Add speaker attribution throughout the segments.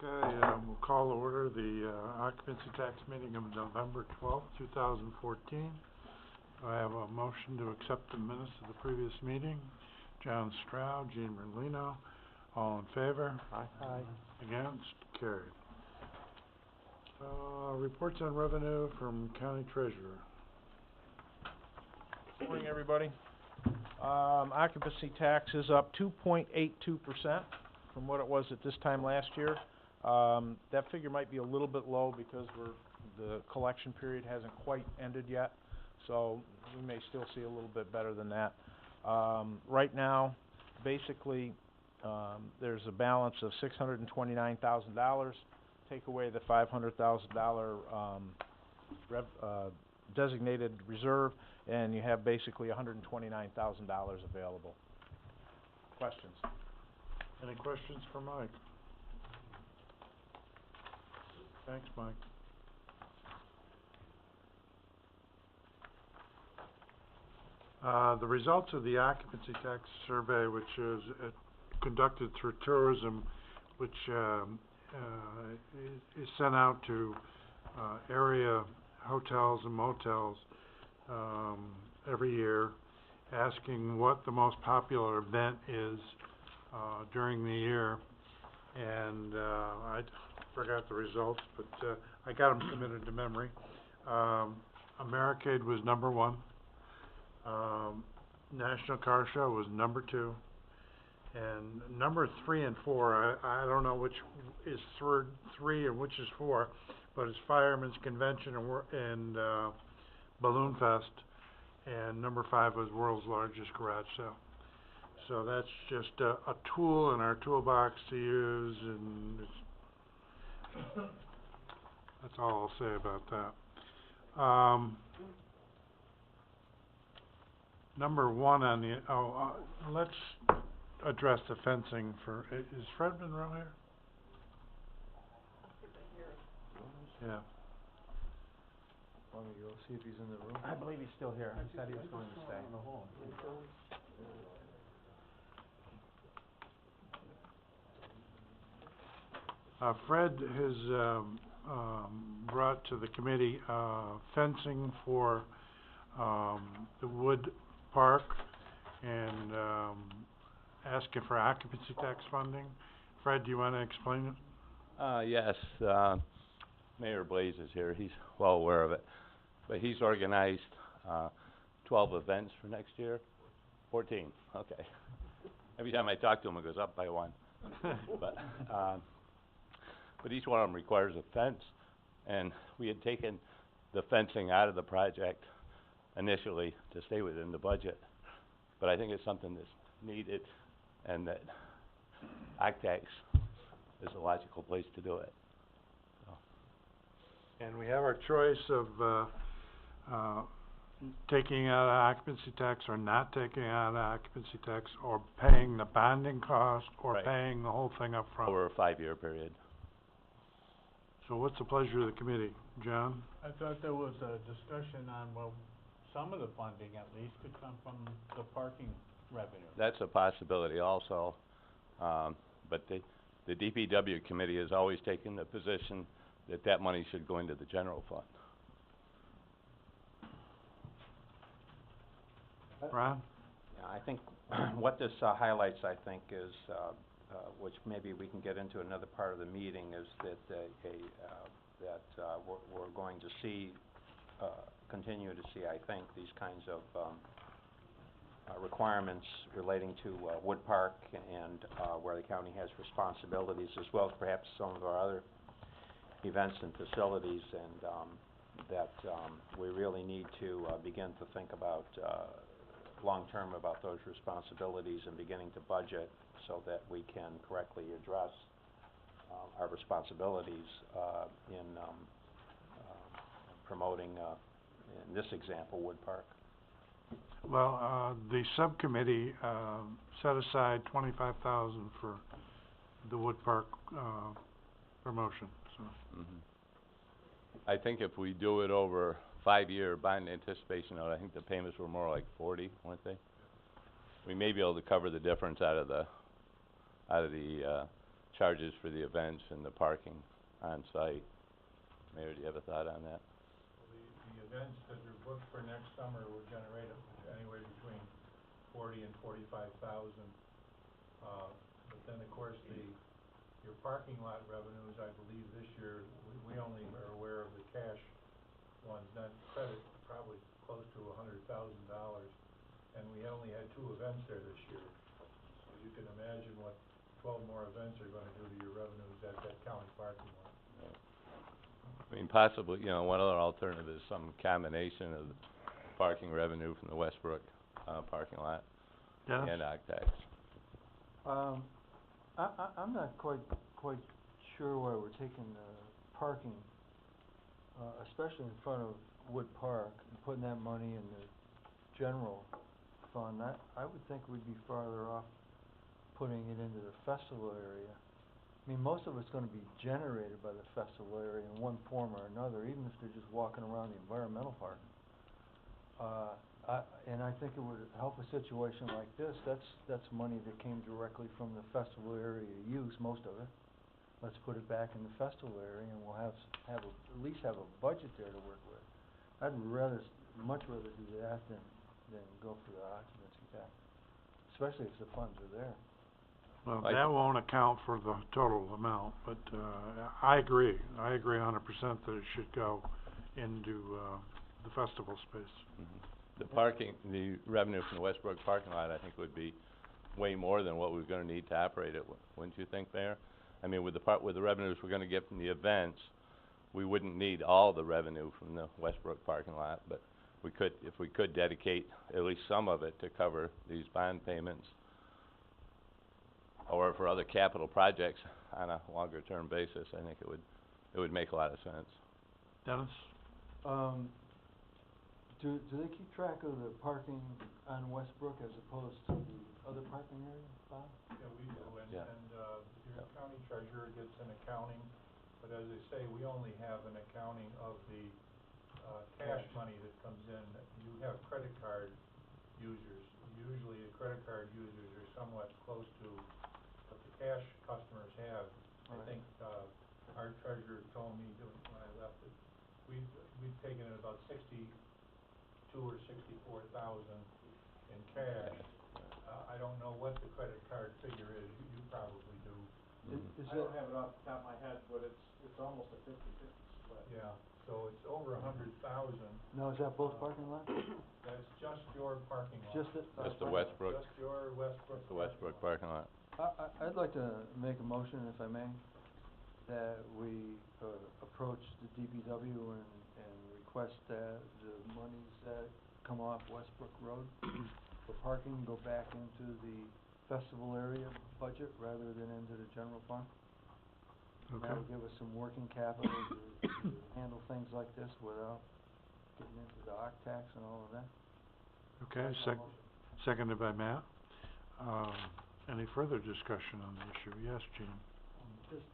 Speaker 1: Okay, we'll call to order the occupancy tax meeting of November 12th, 2014. I have a motion to accept the minutes of the previous meeting. John Stroud, Jean Merlino, all in favor?
Speaker 2: Aye.
Speaker 3: Aye.
Speaker 1: Against? Carried. Reports on revenue from County Treasurer.
Speaker 3: Good morning, everybody. Occupancy tax is up 2.82% from what it was at this time last year. That figure might be a little bit low because the collection period hasn't quite ended yet, so we may still see a little bit better than that. Right now, basically, there's a balance of $629,000. Take away the $500,000 designated reserve, and you have basically $129,000 available. Questions?
Speaker 1: Any questions for Mike? Thanks, Mike. The results of the occupancy tax survey, which is conducted through tourism, which is sent out to area hotels and motels every year, asking what the most popular event is during the year. And I forgot the results, but I got them committed to memory. Americade was number 1. National Car Show was number 2. And number 3 and 4, I don't know which is 3 and which is 4, but it's Fireman's Convention and Balloon Fest. And number 5 was World's Largest Garage Sale. So that's just a tool in our toolbox to use, and that's all I'll say about that. Number 1 on the, let's address the fencing for, is Fred Monroe here? Yeah.
Speaker 2: Want me to go see if he's in the room?
Speaker 3: I believe he's still here. He said he was going to stay.
Speaker 1: Fred has brought to the committee fencing for the Wood Park and asking for occupancy tax funding. Fred, do you want to explain it?
Speaker 4: Yes, Mayor Blaze is here. He's well aware of it. But he's organized 12 events for next year. 14, okay. Every time I talk to him, it goes up by 1. But each one of them requires a fence, and we had taken the fencing out of the project initially to stay within the budget. But I think it's something that's needed, and that OCTAX is a logical place to do it. So.
Speaker 1: And we have our choice of taking out occupancy tax or not taking out occupancy tax, or paying the bonding cost, or
Speaker 4: Right.
Speaker 1: paying the whole thing up front.
Speaker 4: Over a 5-year period.
Speaker 1: So what's the pleasure of the committee? John?
Speaker 5: I thought there was a discussion on, well, some of the funding at least could come from the parking revenue.
Speaker 4: That's a possibility also, but the DPW committee has always taken the position that that money should go into the general fund.
Speaker 1: Ron?
Speaker 6: Yeah, I think what this highlights, I think, is, which maybe we can get into another part of the meeting, is that we're going to see, continue to see, I think, these kinds of requirements relating to Wood Park and where the county has responsibilities, as well as perhaps some of our other events and facilities, and that we really need to begin to think about long-term about those responsibilities and beginning to budget so that we can correctly address our responsibilities in promoting, in this example, Wood Park.
Speaker 1: Well, the subcommittee set aside $25,000 for the Wood Park promotion. So.
Speaker 4: I think if we do it over 5-year bond anticipation note, I think the payments were more like 40, weren't they? We may be able to cover the difference out of the charges for the events and the parking on site. Mayor, do you have a thought on that?
Speaker 1: The events that are booked for next summer will generate anywhere between 40 and 45,000. But then, of course, your parking lot revenues, I believe this year, we only are aware of the cash ones, not credit, probably close to $100,000. And we only had 2 events there this year. So you can imagine what 12 more events are gonna do to your revenues at that county parking lot.
Speaker 4: I mean, possibly, you know, one other alternative is some combination of the parking revenue from the Westbrook, parking lot
Speaker 1: Dennis?
Speaker 4: and Octax.
Speaker 2: I'm not quite sure why we're taking the parking, especially in front of Wood Park, and putting that money in the general fund. I would think we'd be farther off putting it into the festival area. I mean, most of it's gonna be generated by the festival area in one form or another, even if they're just walking around the environmental park. And I think it would help a situation like this. That's money that came directly from the festival area use, most of it. Let's put it back in the festival area, and we'll at least have a budget there to work with. I'd much rather do that than go for the occupancy tax, especially if the funds are there.
Speaker 1: Well,
Speaker 4: I-
Speaker 1: that won't account for the total amount, but, I agree 100% that it should go into, the festival space.
Speaker 4: The parking, the revenue from the Westbrook parking lot, I think would be way more than what we're gonna need to operate it, wouldn't you think, Mayor? I mean, with the revenues we're gonna get from the events, we wouldn't need all the revenue from the Westbrook parking lot, but if we could dedicate at least some of it to cover these bond payments, or for other capital projects on a longer term basis, I think it would make a lot of sense.
Speaker 1: Dennis?
Speaker 2: Do they keep track of the parking on Westbrook as opposed to the other parking area, Bob?
Speaker 1: Yeah, we do,
Speaker 4: Yeah.
Speaker 1: your county treasurer gets an accounting, but as I say, we only have an accounting of the, cash money that comes in. You have credit card users. Usually, the credit card users are somewhat close to what the cash customers have. I
Speaker 2: Right.
Speaker 1: think, our treasurer told me when I left that we've taken in about 62 or 64,000 in cash. I don't know what the credit card figure is, you probably do.
Speaker 2: Is
Speaker 3: I don't have it off the top of my head, but it's almost a 50-50 split.
Speaker 1: Yeah, so it's over 100,000.
Speaker 2: Now, is that both parking lots?
Speaker 1: That's just your parking lot.
Speaker 2: Just it?
Speaker 4: Just the Westbrook,
Speaker 1: Just your Westbrook.
Speaker 4: the Westbrook parking lot.
Speaker 2: I'd like to make a motion, if I may, that we approach the DPW and request that the monies that come off Westbrook Road for parking go back into the festival area budget rather than into the general fund.
Speaker 1: Okay.
Speaker 2: That would give us some working capital to handle things like this without getting into the octax and all of that.
Speaker 1: Okay,
Speaker 2: That's my motion.
Speaker 1: seconded by Matt. Any further discussion on the issue? Yes, Gene?
Speaker 5: Just,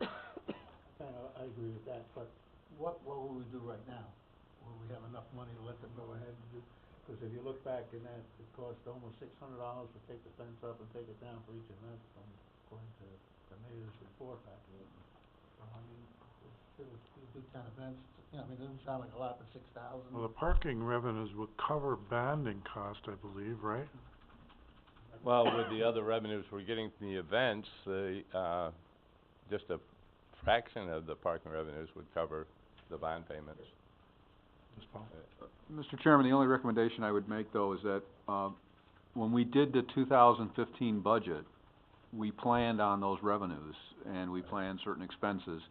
Speaker 5: I agree with that, but what will we do right now? Will we have enough money to let them go ahead and do? Because if you look back in that, it cost almost $600 to take the fence up and take it down for each event, according to the mayor's report back then. So, I mean, we do 10 events, you know, I mean, it doesn't sound like a lot, but 6,000.
Speaker 1: Well, the parking revenues will cover banding cost, I believe, right?
Speaker 4: Well, with the other revenues we're getting from the events, just a fraction of the parking revenues would cover the bond payments.
Speaker 1: Ms. Paul?
Speaker 7: Mr. Chairman, the only recommendation I would make, though, is that, when we did the 2015 budget, we planned on those revenues, and we planned certain expenses.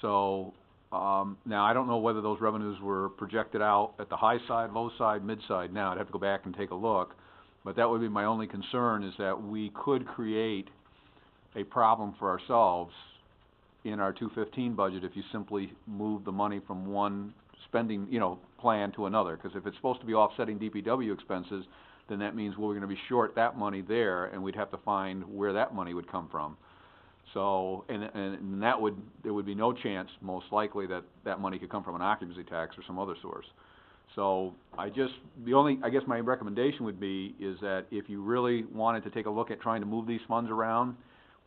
Speaker 7: So, now, I don't know whether those revenues were projected out at the high side, low side, mid side. Now, I'd have to go back and take a look, but that would be my only concern, is that we could create a problem for ourselves in our 215 budget if you simply move the money from one spending, plan to another. Because if it's supposed to be offsetting DPW expenses, then that means we're gonna be short that money there, and we'd have to find where that money would come from. So, and there would be no chance, most likely, that money could come from an occupancy tax or some other source. So, I guess my recommendation would be, is that if you really wanted to take a look at trying to move these funds around,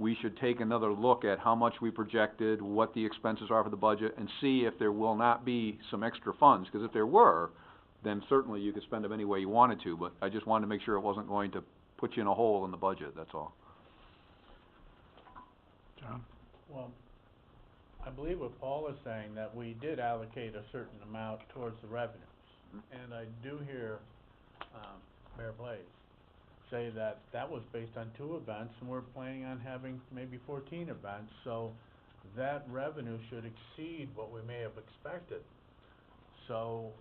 Speaker 7: we should take another look at how much we projected, what the expenses are for the budget, and see if there will not be some extra funds, because if there were, then certainly you could spend them any way you wanted to, but I just wanted to make sure it wasn't going to put you in a hole in the budget, that's all.
Speaker 1: John?
Speaker 5: Well, I believe what Paul is saying, that we did allocate a certain amount towards the revenues. And I do hear, Mayor Blaze say that that was based on 2 events, and we're planning on having maybe 14 events, so that revenue should exceed what we may have expected. So,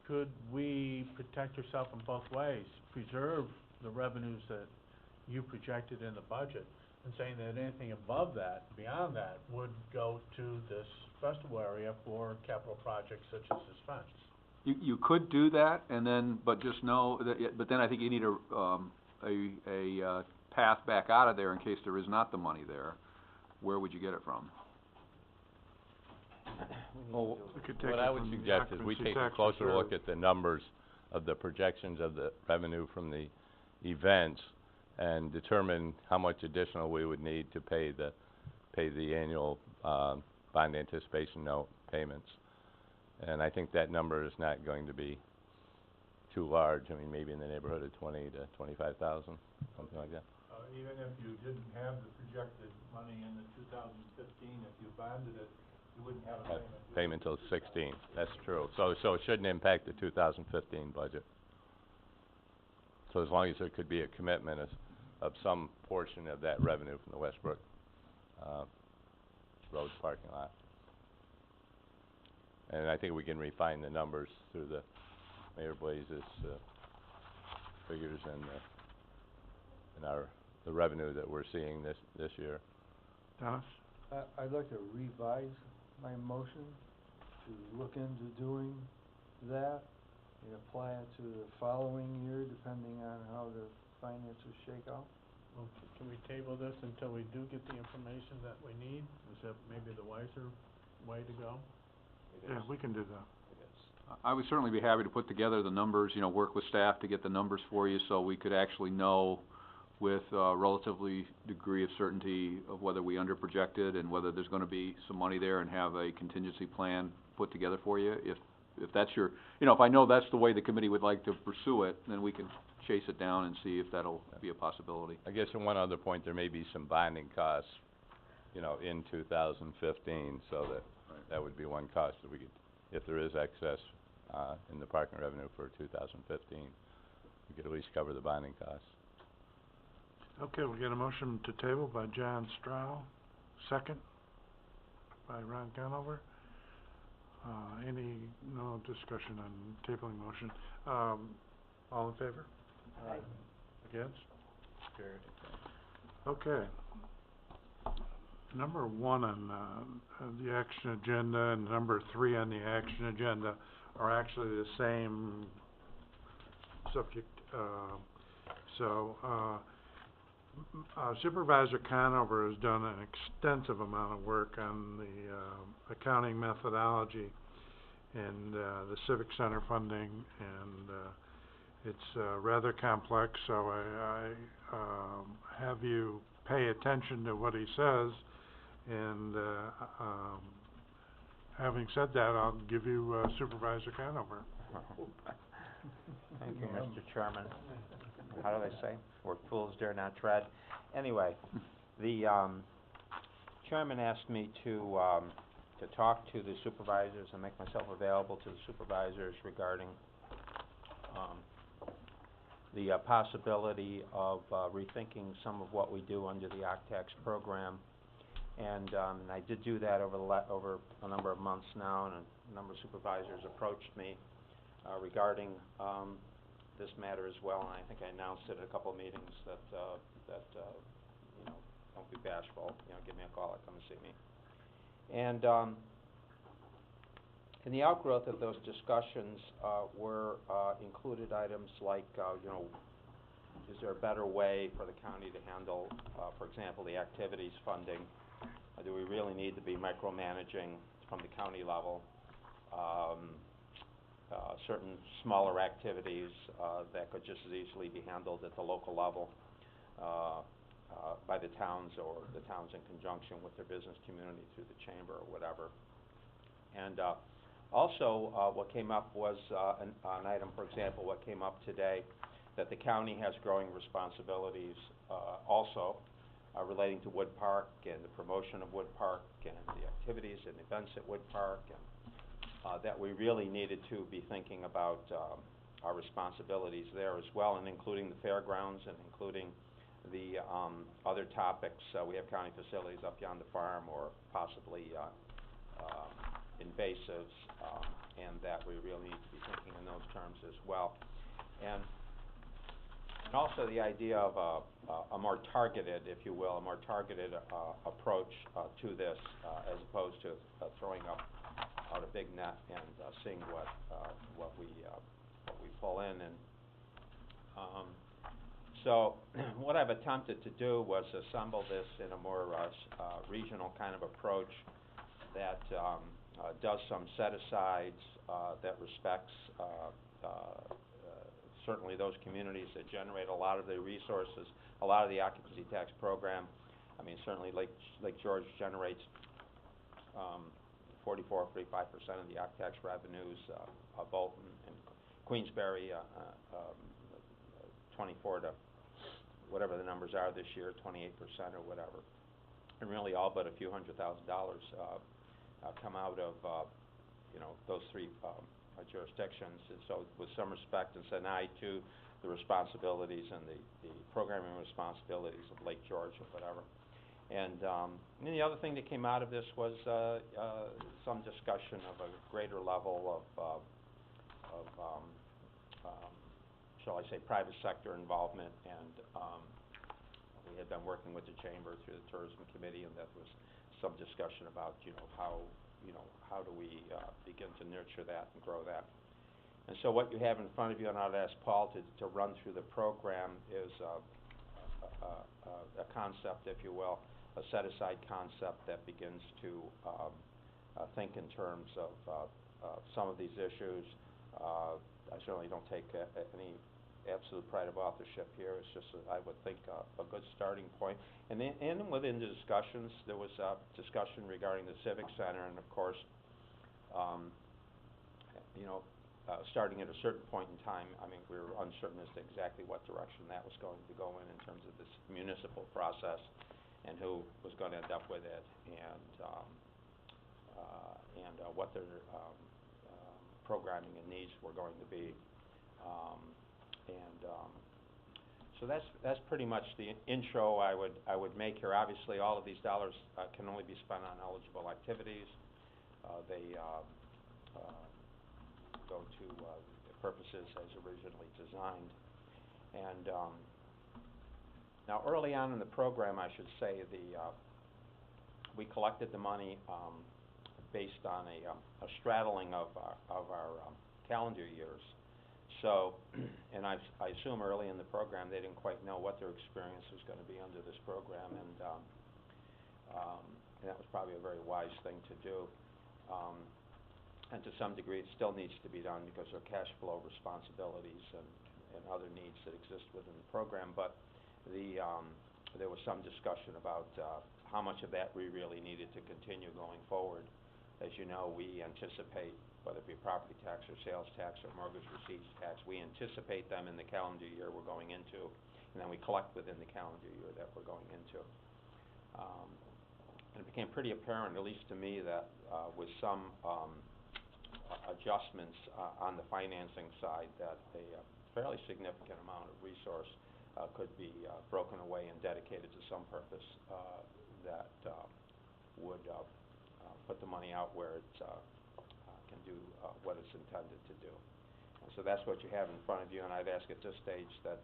Speaker 5: could we protect yourself in both ways? Preserve the revenues that you projected in the budget, and saying that anything above that, beyond that, would go to this festival area for capital projects such as this fence.
Speaker 7: You could do that, and then, but just know that, but then I think you need a path back out of there in case there is not the money there. Where would you get it from?
Speaker 4: Well,
Speaker 1: We could take
Speaker 4: what
Speaker 1: it
Speaker 4: I would
Speaker 1: from the
Speaker 4: suggest is we
Speaker 1: occupancy
Speaker 4: take a
Speaker 1: tax
Speaker 4: closer
Speaker 1: reserve.
Speaker 4: look at the numbers of the projections of the revenue from the events and determine how much additional we would need to pay the annual, bond anticipation note payments. And I think that number is not going to be too large. I mean, maybe in the neighborhood of 20 to 25,000, something like that.
Speaker 3: Even if you didn't have the projected money in the 2015, if you bonded it, you wouldn't have a payment.
Speaker 4: Payment till 16, that's true. So it shouldn't impact the 2015 budget. So as long as there could be a commitment of some portion of that revenue from the Westbrook, Roads parking lot. And I think we can refine the numbers through the Mayor Blaze's, figures and the revenue that we're seeing this year.
Speaker 1: Dennis?
Speaker 2: I'd like to revise my motion to look into doing that and apply it to the following year, depending on how the finances shake out.
Speaker 5: Well, can we table this until we do get the information that we need? Is that maybe the wiser way to go?
Speaker 1: Yeah, we can do that.
Speaker 7: I would certainly be happy to put together the numbers, work with staff to get the numbers for you so we could actually know with relatively degree of certainty of whether we underprojected and whether there's gonna be some money there and have a contingency plan put together for you. If that's your, if I know that's the way the committee would like to pursue it, then we can chase it down and see if that'll be a possibility.
Speaker 4: I guess in one other point, there may be some bonding costs, in 2015, so that would be one cost that we could, if there is excess, in the parking revenue for 2015, we could at least cover the bonding costs.
Speaker 1: Okay, we get a motion to table by John Strow, second by Ron Conover. No discussion on tabling motion. All in favor?
Speaker 2: Aye.
Speaker 1: Against? Carried. Okay. Number 1 on the action agenda and number 3 on the action agenda are actually the same subject. Supervisor Conover has done an extensive amount of work on the accounting methodology and the Civic Center funding, and it's rather complex, so I have you pay attention to what he says, and having said that, I'll give you Supervisor Conover.
Speaker 6: Thank you, Mr. Chairman. How do they say? Where fools dare not tread. Anyway, the chairman asked me to talk to the supervisors and make myself available to the supervisors regarding the possibility of rethinking some of what we do under the OCTAX program. And I did do that over a number of months now, and a number of supervisors approached me regarding this matter as well, and I think I announced it at a couple of meetings that don't be bashful, give me a call or come and see me. And in the outgrowth of those discussions were included items like, is there a better way for the county to handle, for example, the activities funding? Do we really need to be micromanaging from the county level certain smaller activities that could just as easily be handled at the local level? the towns, or the towns in conjunction with their business community through the chamber or whatever. And also, what came up was an item, for example, what came up today, that the county has growing responsibilities also relating to Wood Park and the promotion of Wood Park and the activities and events at Wood Park, and that we really needed to be thinking about our responsibilities there as well, and including the fairgrounds and including the other topics. We have county facilities up beyond the farm, or possibly invasives, and that we really need to be thinking in those terms as well. And also the idea of a more targeted, if you will, a more targeted approach to this, as opposed to throwing out a big net and seeing what we pull in. And so what I've attempted to do was assemble this in a more regional kind of approach that does some set-asides, that respects certainly those communities that generate a lot of the resources, a lot of the occupancy tax program. I mean, certainly Lake George generates 45% of the occ tax revenues, Bolton and Queensbury 24 to whatever the numbers are this year, 28% or whatever. And really all but a few $100,000 come out of those three jurisdictions. And so with some respect and an eye to the responsibilities and the programming responsibilities of Lake George or whatever. And then the other thing that came out of this was some discussion of a greater level of shall I say, private sector involvement. And we had been working with the chamber through the tourism committee, and that was some discussion about how do we begin to nurture that and grow that. And so what you have in front of you, and I'd ask Paul to run through the program, is a concept, if you will, a set-aside concept that begins to think in terms of some of these issues. I certainly don't take any absolute pride of authorship here. It's just, I would think, a good starting point. And within the discussions, there was a discussion regarding the Civic Center, and of course, starting at a certain point in time, I mean, we were uncertain as to exactly what direction that was going to go in terms of this municipal process, and who was going to end up with it, and what their programming and needs were going to be. So that's pretty much the intro I would make here. Obviously, all of these dollars can only be spent on eligible activities. They go to the purposes as originally designed. And now, early on in the program, I should say, we collected the money based on a straddling of our calendar years. So, and I assume early in the program they didn't quite know what their experience was going to be under this program, and that was probably a very wise thing to do. And to some degree, it still needs to be done because of cash flow responsibilities and other needs that exist within the program. But there was some discussion about how much of that we really needed to continue going forward. As you know, we anticipate, whether it be property tax or sales tax or mortgage receipts tax, we anticipate them in the calendar year we're going into, and then we collect within the calendar year that we're going into. And it became pretty apparent, at least to me, that with some adjustments on the financing side, that a fairly significant amount of resource could be broken away and dedicated to some purpose that would put the money out where it can do what it's intended to do. And so that's what you have in front of you, and I'd ask at this stage that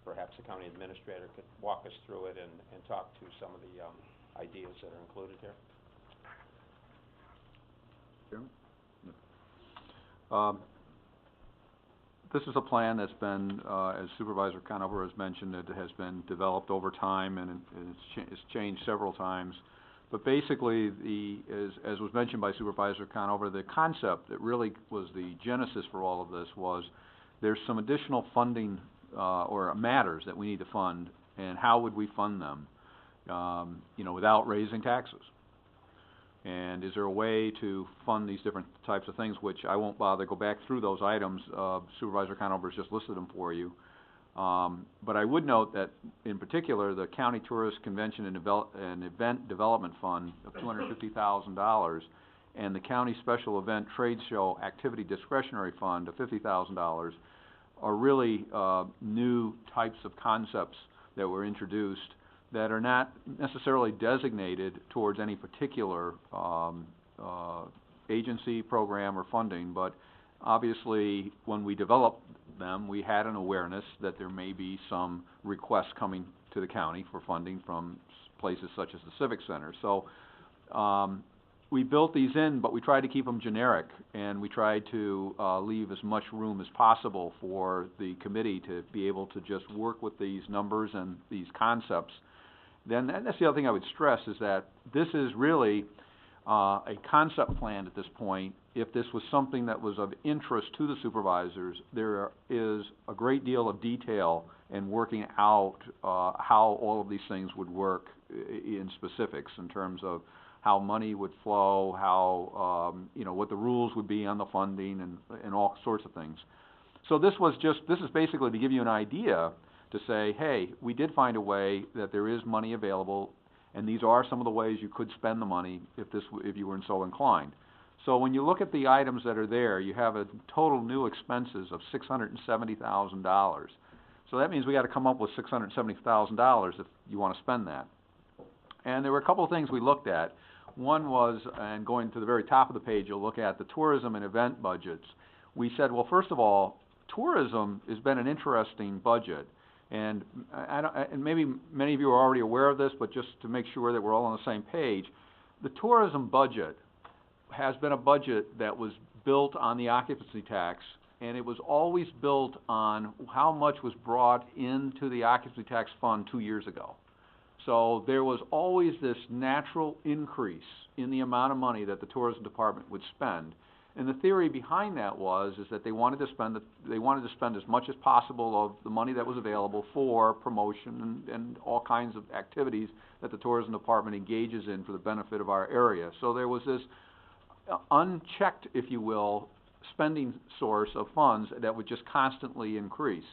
Speaker 6: perhaps the county administrator could walk us through it and talk to some of the ideas that are included here.
Speaker 7: This is a plan that's been, as Supervisor Conover has mentioned, it has been developed over time, and it's changed several times. But basically, as was mentioned by Supervisor Conover, the concept that really was the genesis for all of this was there's some additional funding or matters that we need to fund, and how would we fund them, without raising taxes? And is there a way to fund these different types of things, which I won't bother go back through those items, Supervisor Conover's just listed them for you. But I would note that, in particular, the County Tourist Convention and Event Development Fund of $250,000 and the County Special Event Trade Show Activity Discretionary Fund of $50,000 are really new types of concepts that were introduced that are not necessarily designated towards any particular agency, program, or funding, but obviously when we developed them, we had an awareness that there may be some requests coming to the county for funding from places such as the Civic Center. So we built these in, but we tried to keep them generic, and we tried to leave as much room as possible for the committee to be able to just work with these numbers and these concepts. Then, and that's the other thing I would stress, is that this is really a concept plan at this point. If this was something that was of interest to the supervisors, there is a great deal of detail in working out how all of these things would work in specifics, in terms of how money would flow, how, what the rules would be on the funding, and all sorts of things. So this is basically to give you an idea, to say, hey, we did find a way that there is money available, and these are some of the ways you could spend the money if you were so inclined. So when you look at the items that are there, you have a total new expenses of $670,000. So that means we got to come up with $670,000 if you want to spend that. And there were a couple of things we looked at. One was, and going to the very top of the page, you'll look at the tourism and event budgets. We said, well, first of all, tourism has been an interesting budget. And and maybe many of you are already aware of this, but just to make sure that we're all on the same page, the tourism budget has been a budget that was built on the occupancy tax, and it was always built on how much was brought into the occupancy tax fund 2 years ago. So there was always this natural increase in the amount of money that the tourism department would spend. And the theory behind that is that they wanted to spend as much as possible of the money that was available for promotion and all kinds of activities that the tourism department engages in for the benefit of our area. So there was this unchecked, if you will, spending source of funds that would just constantly increase.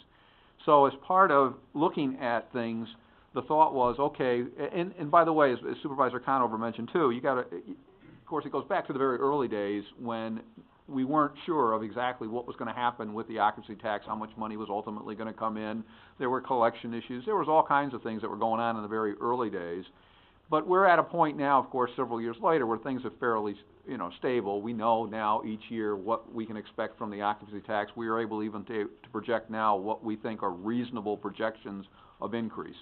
Speaker 7: So as part of looking at things, the thought was, okay, and by the way, as Supervisor Conover mentioned too, of course, it goes back to the very early days when we weren't sure of exactly what was going to happen with the occupancy tax, how much money was ultimately going to come in. There were collection issues. There was all kinds of things that were going on in the very early days. But we're at a point now, of course, several years later, where things are fairly, stable. We know now each year what we can expect from the occupancy tax. We are able even to project now what we think are reasonable projections of increase.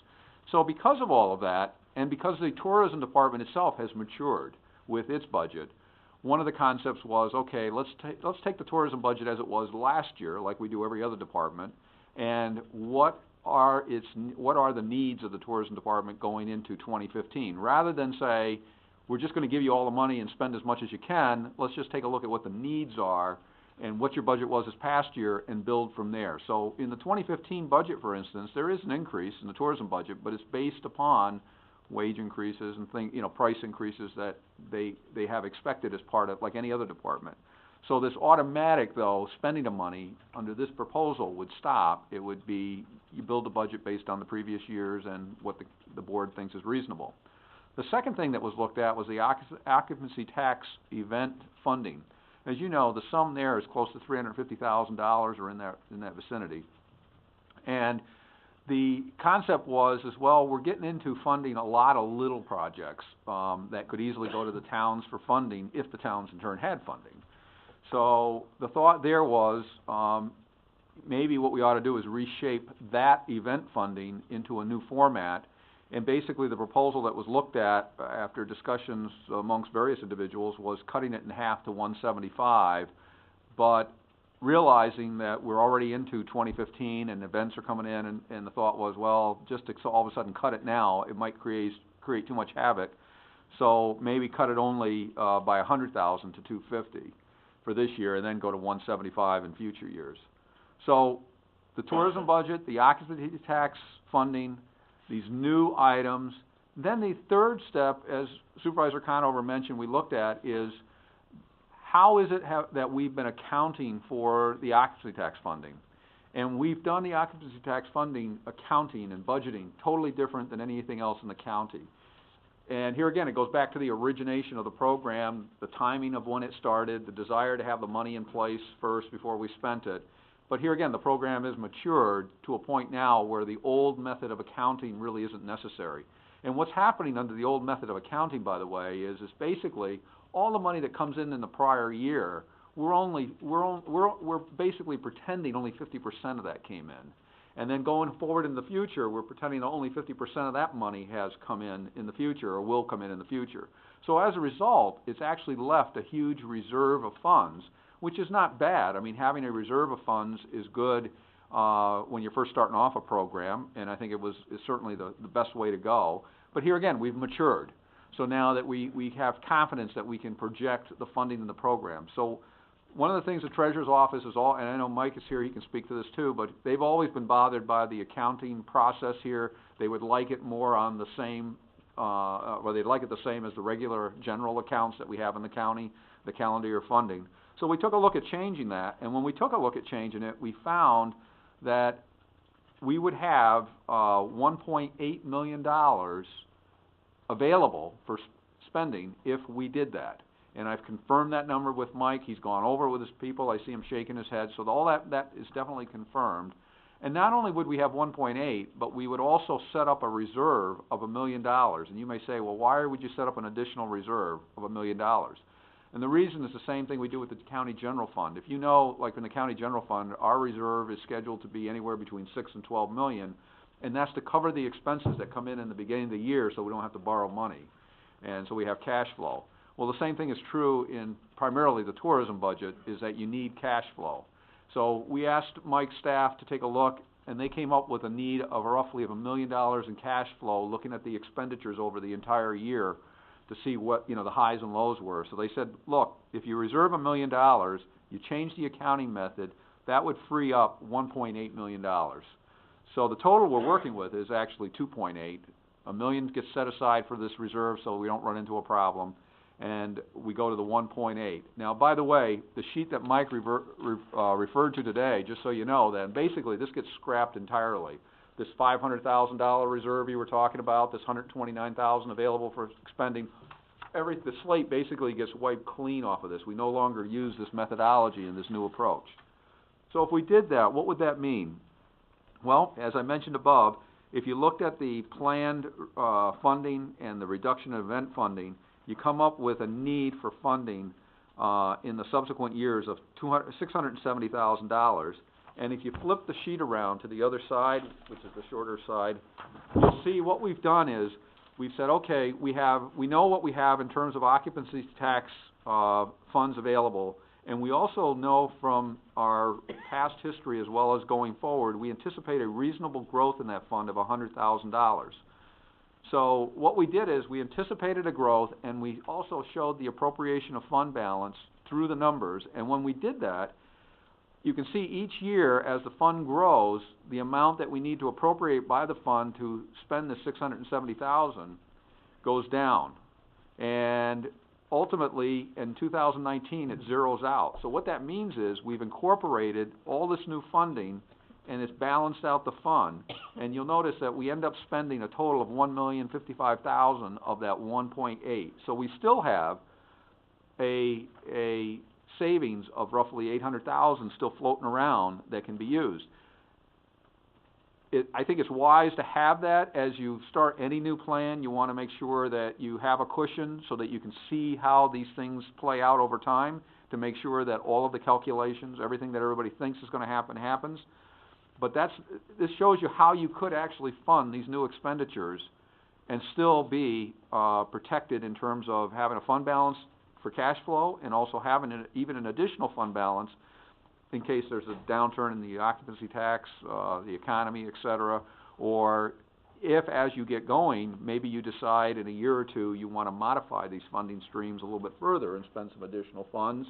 Speaker 7: So because of all of that, and because the tourism department itself has matured with its budget, one of the concepts was, okay, let's take the tourism budget as it was last year, like we do every other department, and what are the needs of the tourism department going into 2015? Rather than say, we're just going to give you all the money and spend as much as you can, let's just take a look at what the needs are and what your budget was this past year and build from there. So in the 2015 budget, for instance, there is an increase in the tourism budget, but it's based upon wage increases and price increases that they have expected as part of, like any other department. So this automatic, though, spending of money under this proposal would stop. It would be, you build a budget based on the previous years and what the board thinks is reasonable. The second thing that was looked at was the occupancy tax event funding. As you know, the sum there is close to $350,000 or in that vicinity. And the concept was, as well, we're getting into funding a lot of little projects that could easily go to the towns for funding if the towns in turn had funding. So the thought there was maybe what we ought to do is reshape that event funding into a new format. And basically the proposal that was looked at after discussions amongst various individuals was cutting it in half to $175, but realizing that we're already into 2015 and events are coming in, and the thought was, well, just to all of a sudden cut it now, it might create too much havoc. So maybe cut it only by $100,000 to $250 for this year, and then go to $175 in future years. So the tourism budget, the occupancy tax funding, these new items. Then the third step, as Supervisor Conover mentioned, we looked at is how is it that we've been accounting for the occupancy tax funding? And we've done the occupancy tax funding accounting and budgeting totally different than anything else in the county. And here again, it goes back to the origination of the program, the timing of when it started, the desire to have the money in place first before we spent it. But here again, the program is matured to a point now where the old method of accounting really isn't necessary. And what's happening under the old method of accounting, by the way, is basically all the money that comes in the prior year, we're basically pretending only 50% of that came in. And then going forward in the future, we're pretending that only 50% of that money has come in the future, or will come in the future. So as a result, it's actually left a huge reserve of funds, which is not bad. I mean, having a reserve of funds is good when you're first starting off a program, and I think it's certainly the best way to go. But here again, we've matured. So now that we have confidence that we can project the funding in the program. So one of the things the Treasurer's Office is and I know Mike is here, he can speak to this too, but they've always been bothered by the accounting process here. They would like it more on the same, or they'd like it the same as the regular general accounts that we have in the county, the calendar year funding. So we took a look at changing that, and when we took a look at changing it, we found that we would have $1.8 million available for spending if we did that. And I've confirmed that number with Mike. He's gone over it with his people. I see him shaking his head. So all that is definitely confirmed. And not only would we have 1.8, but we would also set up a reserve of $1 million. And you may say, well, why would you set up an additional reserve of $1 million? And the reason is the same thing we do with the county general fund. If you know, like in the county general fund, our reserve is scheduled to be anywhere between 6 and 12 million, and that's to cover the expenses that come in the beginning of the year, so we don't have to borrow money, and so we have cash flow. Well, the same thing is true in primarily the tourism budget, is that you need cash flow. So we asked Mike's staff to take a look, and they came up with a need of roughly $1 million in cash flow, looking at the expenditures over the entire year to see what, the highs and lows were. So they said, look, if you reserve $1 million, you change the accounting method, that would free up $1.8 million. So the total we're working with is actually 2.8. $1 million gets set aside for this reserve so we don't run into a problem, and we go to the 1.8. Now, by the way, the sheet that Mike referred to today, just so you know, then basically this gets scrapped entirely. This $500,000 reserve you were talking about, this $129,000 available for spending, the slate basically gets wiped clean off of this. We no longer use this methodology in this new approach. So if we did that, what would that mean? Well, as I mentioned above, if you looked at the planned funding and the reduction of event funding, you come up with a need for funding in the subsequent years of $670,000. And if you flip the sheet around to the other side, which is the shorter side, you'll see what we've done is we've said, okay, we know what we have in terms of occupancy tax funds available, and we also know from our past history as well as going forward, we anticipate a reasonable growth in that fund of $100,000. So what we did is we anticipated a growth, and we also showed the appropriation of fund balance through the numbers, and when we did that, you can see each year as the fund grows, the amount that we need to appropriate by the fund to spend the $670,000 goes down. And ultimately, in 2019, it zeroes out. So what that means is we've incorporated all this new funding, and it's balanced out the fund. And you'll notice that we end up spending a total of $1,055,000 of that 1.8. So we still have a savings of roughly $800,000 still floating around that can be used. I think it's wise to have that as you start any new plan. You want to make sure that you have a cushion so that you can see how these things play out over time, to make sure that all of the calculations, everything that everybody thinks is going to happen, happens. But this shows you how you could actually fund these new expenditures and still be protected in terms of having a fund balance for cash flow, and also having even an additional fund balance in case there's a downturn in the occupancy tax, the economy, et cetera, or if, as you get going, maybe you decide in a year or two you want to modify these funding streams a little bit further and spend some additional funds.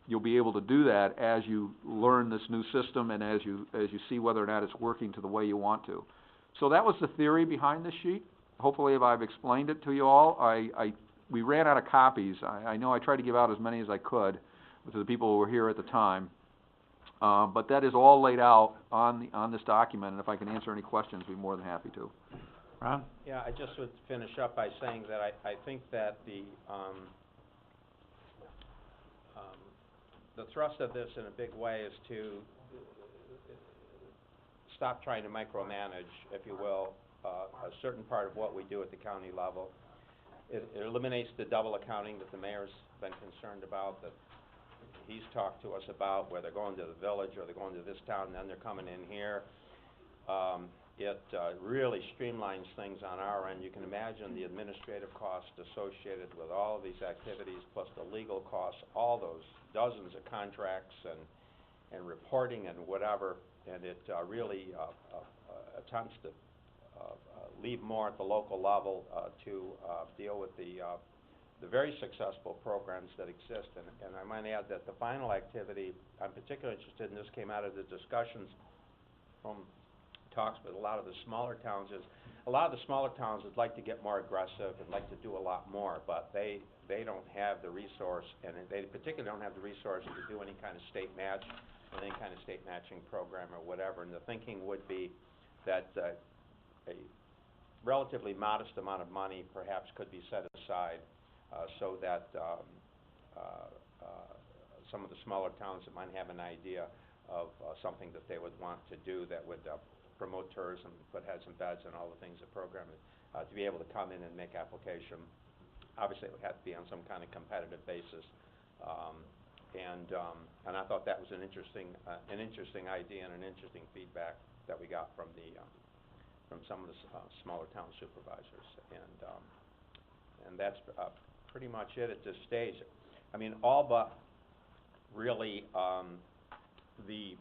Speaker 7: you'll be able to do that as you learn this new system and as you see whether or not it's working to the way you want to. So that was the theory behind this sheet. Hopefully, if I've explained it to you all, we ran out of copies. I know I tried to give out as many as I could to the people who were here at the time. But that is all laid out on this document, and if I can answer any questions, I'd be more than happy to.
Speaker 1: Ron?
Speaker 6: Yeah, I just would finish up by saying that I think that the thrust of this in a big way is to stop trying to micromanage, if you will, a certain part of what we do at the county level. It eliminates the double accounting that the mayor's been concerned about, that he's talked to us about, where they're going to the village or they're going to this town and then they're coming in here. It really streamlines things on our end. You can imagine the administrative costs associated with all of these activities, plus the legal costs, all those dozens of contracts and reporting and whatever, and it really attempts to leave more at the local level to deal with the very successful programs that exist. And I might add that the final activity I'm particularly interested in, this came out of the discussions from talks with a lot of the smaller towns, is a lot of the smaller towns would like to get more aggressive and like to do a lot more, but they don't have the resource, and they particularly don't have the resource to do any kind of state match or any kind of state matching program or whatever. And the thinking would be that a relatively modest amount of money perhaps could be set aside so that some of the smaller towns that might have an idea of something that they would want to do that would promote tourism, but has some beds and all the things that program it, to be able to come in and make application. Obviously, it would have to be on some kind of competitive basis. And I thought that was an interesting idea and an interesting feedback that we got from some of the smaller town supervisors. And that's pretty much it at this stage. I mean, all but really the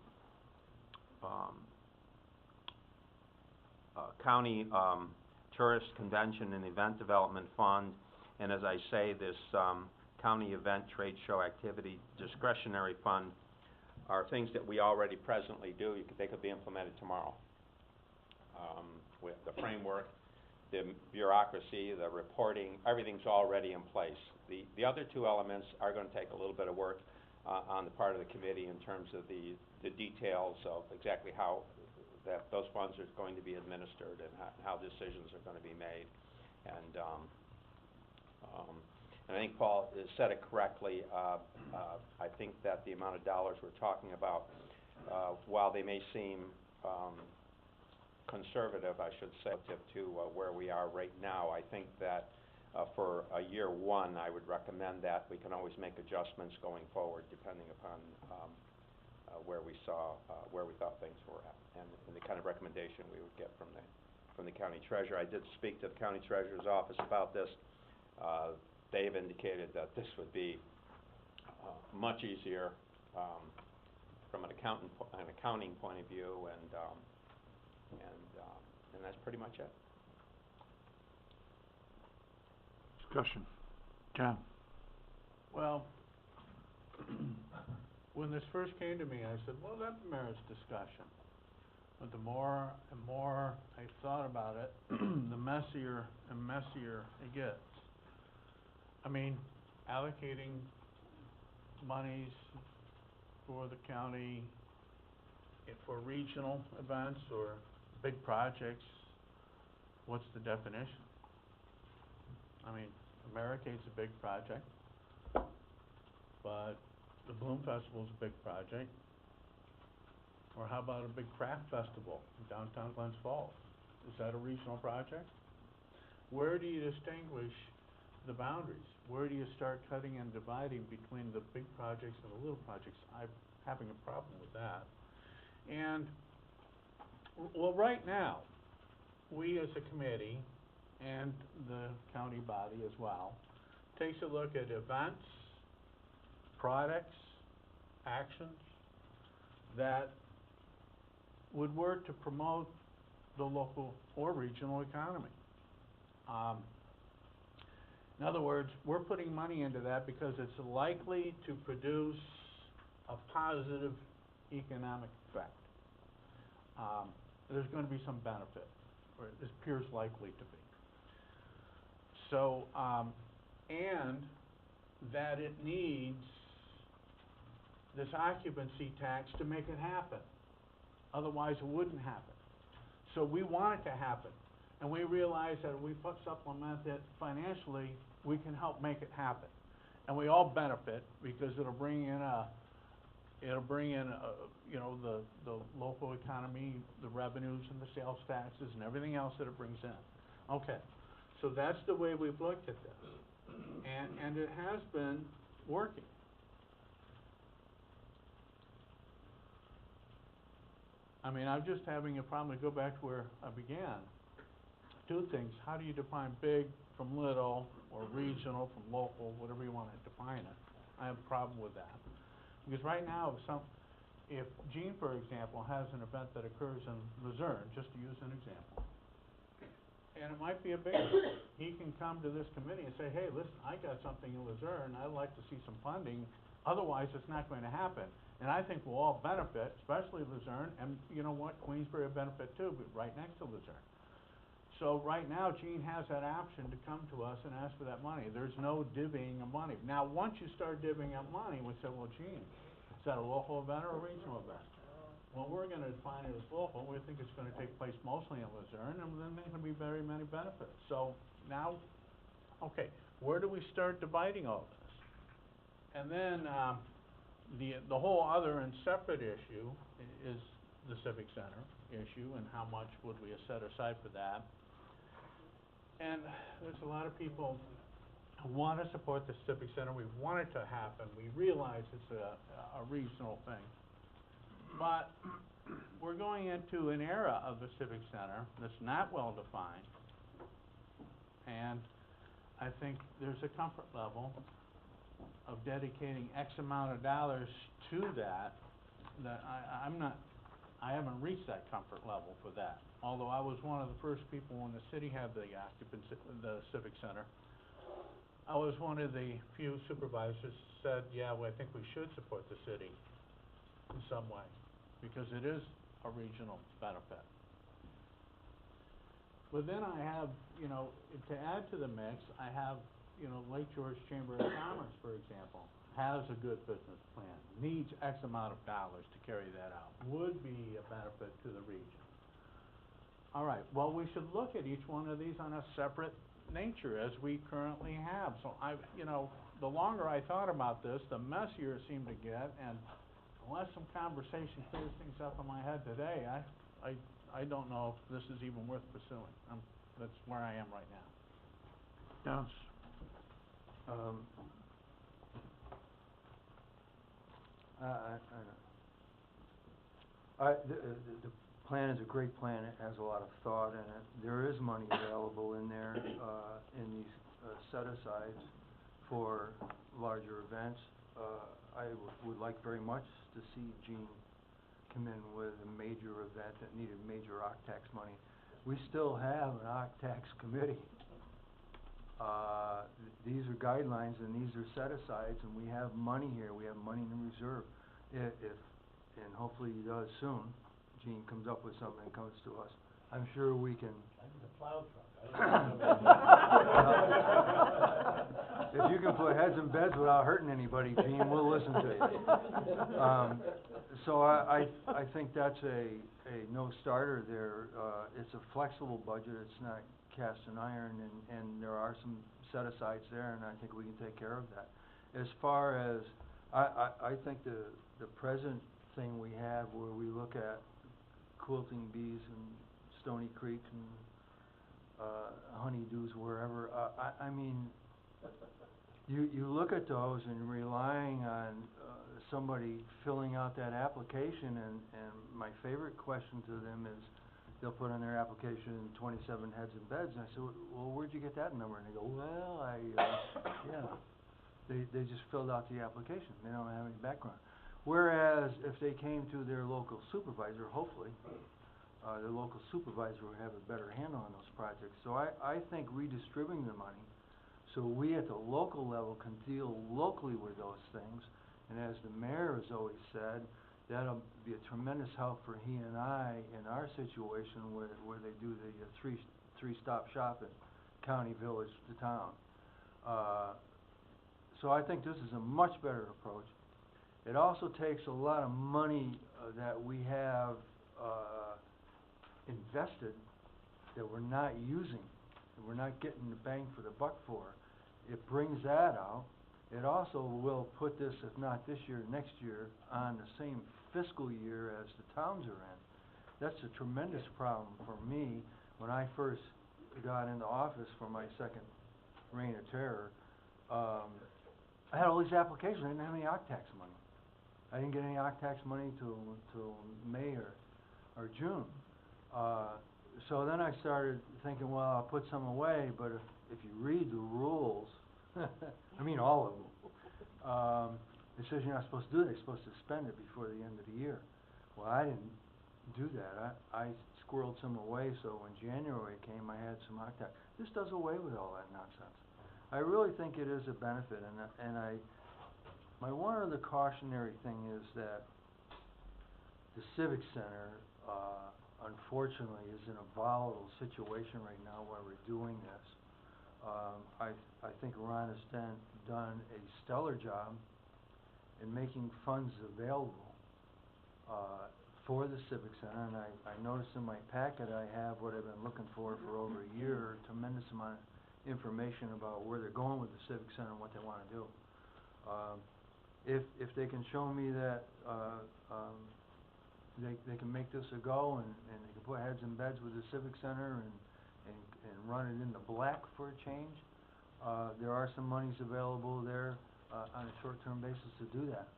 Speaker 6: county tourist convention and event development fund, and as I say, this county event trade show activity discretionary fund are things that we already presently do. They could be implemented tomorrow. With the framework, the bureaucracy, the reporting, everything's already in place. The other two elements are going to take a little bit of work on the part of the committee in terms of the details of exactly how those funds are going to be administered and how decisions are going to be made. And I think Paul has said it correctly. I think that the amount of dollars we're talking about, while they may seem conservative, I should say, relative to where we are right now, I think that for year one, I would recommend that we can always make adjustments going forward depending upon where we thought things were at, and the kind of recommendation we would get from the county treasurer. I did speak to the county treasurer's office about this. They've indicated that this would be much easier from an accounting point of view, and that's pretty much it.
Speaker 1: Discussion. John?
Speaker 5: Well, when this first came to me, I said, well, that merits discussion. But the more and more I thought about it, the messier and messier it gets. I mean, allocating monies for the county for regional events or big projects, what's the definition? I mean, Americade's a big project, but the Bloom Festival's a big project. Or how about a big craft festival in downtown Glens Falls? Is that a regional project? Where do you distinguish the boundaries? Where do you start cutting and dividing between the big projects and the little projects? I'm having a problem with that. And, well, right now, we as a committee, and the county body as well, takes a look at events, products, actions that would work to promote the local or regional economy. In other words, we're putting money into that because it's likely to produce
Speaker 8: a positive economic effect. There's gonna be some benefit, or it appears likely to be. So, and that it needs this occupancy tax to make it happen. Otherwise, it wouldn't happen. So we want it to happen, and we realize that if we supplement it financially, we can help make it happen. And we all benefit, because it'll bring in, you know, the local economy, the revenues and the sales taxes and everything else that it brings in. Okay, so that's the way we've looked at this, and it has been working. I mean, I'm just having a problem, to go back to where I began. Two things: how do you define big from little, or regional from local, whatever you want to define it? I have a problem with that. Because right now, if Gene, for example, has an event that occurs in Luzerne, just to use an example, and it might be a big one, he can come to this committee and say, hey, listen, I got something in Luzerne, I'd like to see some funding, otherwise it's not going to happen. And I think we'll all benefit, especially Luzerne, and you know what, Queensbury will benefit too, but right next to Luzerne. So right now, Gene has that option to come to us and ask for that money. There's no divvying of money. Now, once you start divvying up money, we say, well, Gene, is that a local event or a regional event? Well, we're gonna define it as local. We think it's gonna take place mostly in Luzerne, and then there's gonna be very many benefits. So now, okay, where do we start dividing all this? And then, the whole other and separate issue is the Civic Center issue, and how much would we set aside for that. And there's a lot of people who want to support the Civic Center. We want it to happen. We realize it's a regional thing. But we're going into an era of the Civic Center that's not well defined. And I think there's a comfort level of dedicating X amount of dollars to that, that I haven't reached that comfort level for that. Although I was one of the first people when the city had the occupancy, the Civic Center, I was one of the few supervisors who said, yeah, well, I think we should support the city in some way, because it is a regional benefit. But then I have, you know, to add to the mix, I have, you know, Lake George Chamber of Commerce, for example, has a good business plan, needs X amount of dollars to carry that out, would be a benefit to the region. All right, well, we should look at each one of these on a separate nature, as we currently have. So you know, the longer I thought about this, the messier it seemed to get, and unless some conversation clears things up in my head today, I don't know if this is even worth pursuing. That's where I am right now.
Speaker 1: Yes.
Speaker 2: The plan is a great plan. It has a lot of thought in it. There is money available in there, in these set-asides for larger events. I would like very much to see Gene come in with a major event that needed major OCTAX money. We still have an OCTAX committee. These are guidelines and these are set-asides, and we have money here. We have money in the reserve. And hopefully he does soon, Gene comes up with something and comes to us, I'm sure we can.
Speaker 5: I need a plow truck.
Speaker 2: If you can put heads in beds without hurting anybody, Gene, we'll listen to you. So I think that's a no-starter there. It's a flexible budget. It's not cast in iron, and there are some set-asides there, and I think we can take care of that. As far as, I think the present thing we have where we look at quilting bees in Stony Creek and honeydews wherever, I mean, you look at those and relying on somebody filling out that application, and my favorite question to them is, they'll put on their application 27 heads and beds, and I said, well, where'd you get that number? And they go, well, yeah. They just filled out the application. They don't have any background. Whereas if they came to their local supervisor, hopefully, the local supervisor would have a better handle on those projects. So I think redistributing the money so we at the local level can deal locally with those things And as the mayor has always said, that'll be a tremendous help for he and I in our situation where they do the three-stop shopping, county, village to town. So I think this is a much better approach. It also takes a lot of money that we have invested that we're not using, that we're not getting the bang for the buck for. It brings that out. It also will put this, if not this year, next year, on the same fiscal year as the towns are in. That's a tremendous problem for me. When I first got into office for my second reign of terror, I had all these applications. I didn't have any OCTAX money. I didn't get any OCTAX money till May or June. So then I started thinking, well, I'll put some away, but if you read the rules, I mean all of them, it says you're not supposed to do that. You're supposed to spend it before the end of the year. Well, I didn't do that. I squirreled some away, so when January came, I had some OCTAX. This does away with all that nonsense. I really think it is a benefit, and my one other cautionary thing is that the Civic Center, unfortunately, is in a volatile situation right now while we're doing this. I think Ron has done a stellar job in making funds available for the Civic Center, and I noticed in my packet I have what I've been looking for over a year, a tremendous amount of information about where they're going with the Civic Center and what they want to do. If they can show me that they can make this a go and they can put heads in beds with the Civic Center and run it in the black for a change, there are some monies available there on a short-term basis to do that.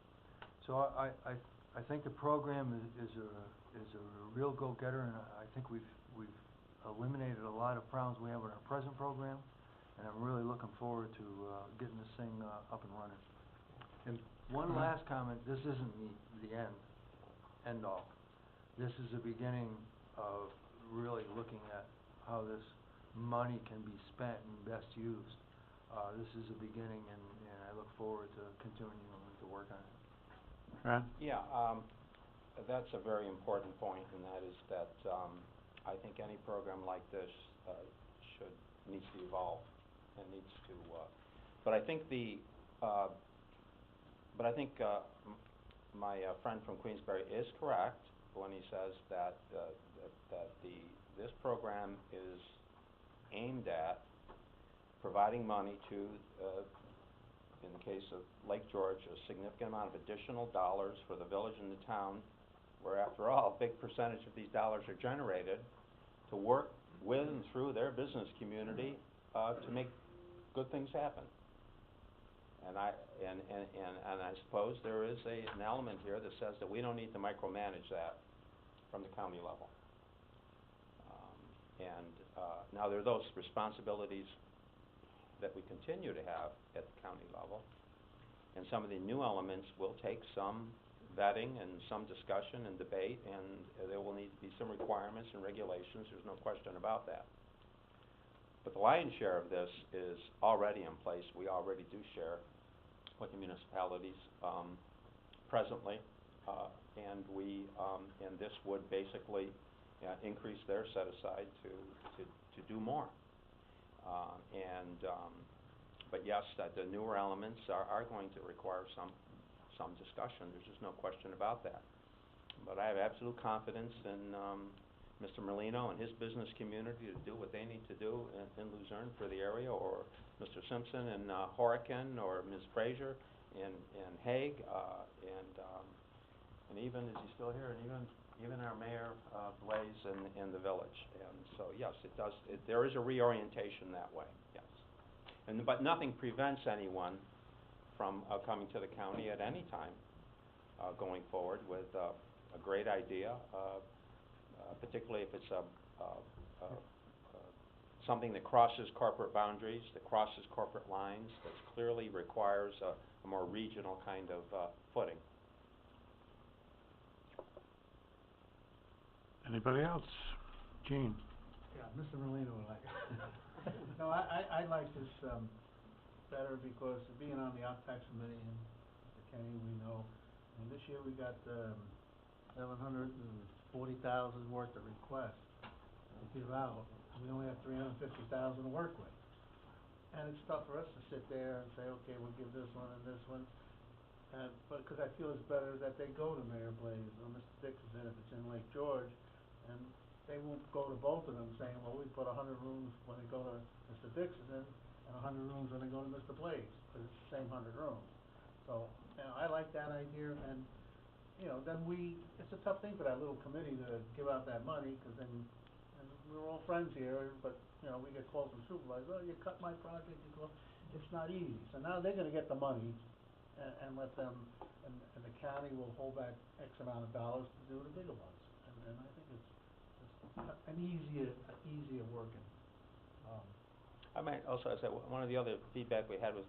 Speaker 2: So I think the program is a real go-getter, and I think we've eliminated a lot of problems we have with our present program, and I'm really looking forward to getting this thing up and running. And one last comment, this isn't the end all. This is the beginning of really looking at how this money can be spent and best used. This is a beginning, and I look forward to continuing to work on it.
Speaker 1: Ron?
Speaker 6: Yeah, that's a very important point, and that is that I think any program like this needs to evolve and needs to. But I think my friend from Queensbury is correct when he says that this program is aimed at providing money to, in the case of Lake George, a significant amount of additional dollars for the village and the town, where after all, a big percentage of these dollars are generated, to work with and through their business community to make good things happen. And I suppose there is an element here that says that we don't need to micromanage that from the county level. Now there are those responsibilities that we continue to have at the county level, and some of the new elements will take some vetting and some discussion and debate, and there will need to be some requirements and regulations. There's no question about that. But the lion's share of this is already in place. We already do share with the municipalities presently, and this would basically increase their set aside to do more. But yes, the newer elements are going to require some discussion. There's just no question about that. But I have absolute confidence in Mr. Merlino and his business community to do what they need to do in Luzerne for the area, or Mr. Simpson in Horicon, or Ms. Frazier in Hague, and even, is he still here? And even our mayor, Blaze, in the village. And so yes, there is a reorientation that way. Yes. But nothing prevents anyone from coming to the county at any time going forward with a great idea, particularly if it's something that crosses corporate boundaries, that crosses corporate lines, that clearly requires a more regional kind of footing.
Speaker 1: Anybody else? Gene?
Speaker 5: Yeah, Mr. Merlino would like. No, I like this better because being on the OCTAX committee and the Kenny, we know, I mean, this year we got, $740,000 worth of requests to give out, and we only have $350,000 to work with. And it's tough for us to sit there and say, okay, we'll give this one and this one, and, but, 'cause I feel it's better that they go to Mayor Blaze or Mr. Dixon if it's in Lake George, and they won't go to both of them saying, well, we put 100 rooms when they go to Mr. Dixon and 100 rooms when they go to Mr. Blaze, 'cause it's the same 100 rooms. So, you know, I like that idea, and, you know, then it's a tough thing for that little committee to give out that money, 'cause then, and we're all friends here, but, you know, we get calls from supervisors, oh, you cut my project, you go, it's not easy. So now they're gonna get the money and let them, and the county will hold back X amount of dollars to do the bigger ones. And I think it's an easier working.
Speaker 6: I might also say, one of the other feedback we had was,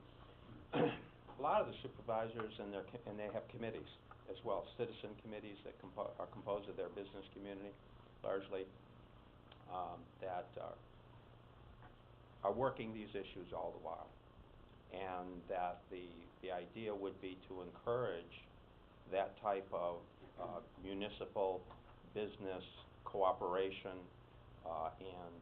Speaker 6: a lot of the supervisors and they have committees as well, citizen committees that are composed of their business community, largely, that are working these issues all the while. And that the idea would be to encourage that type of municipal business cooperation, and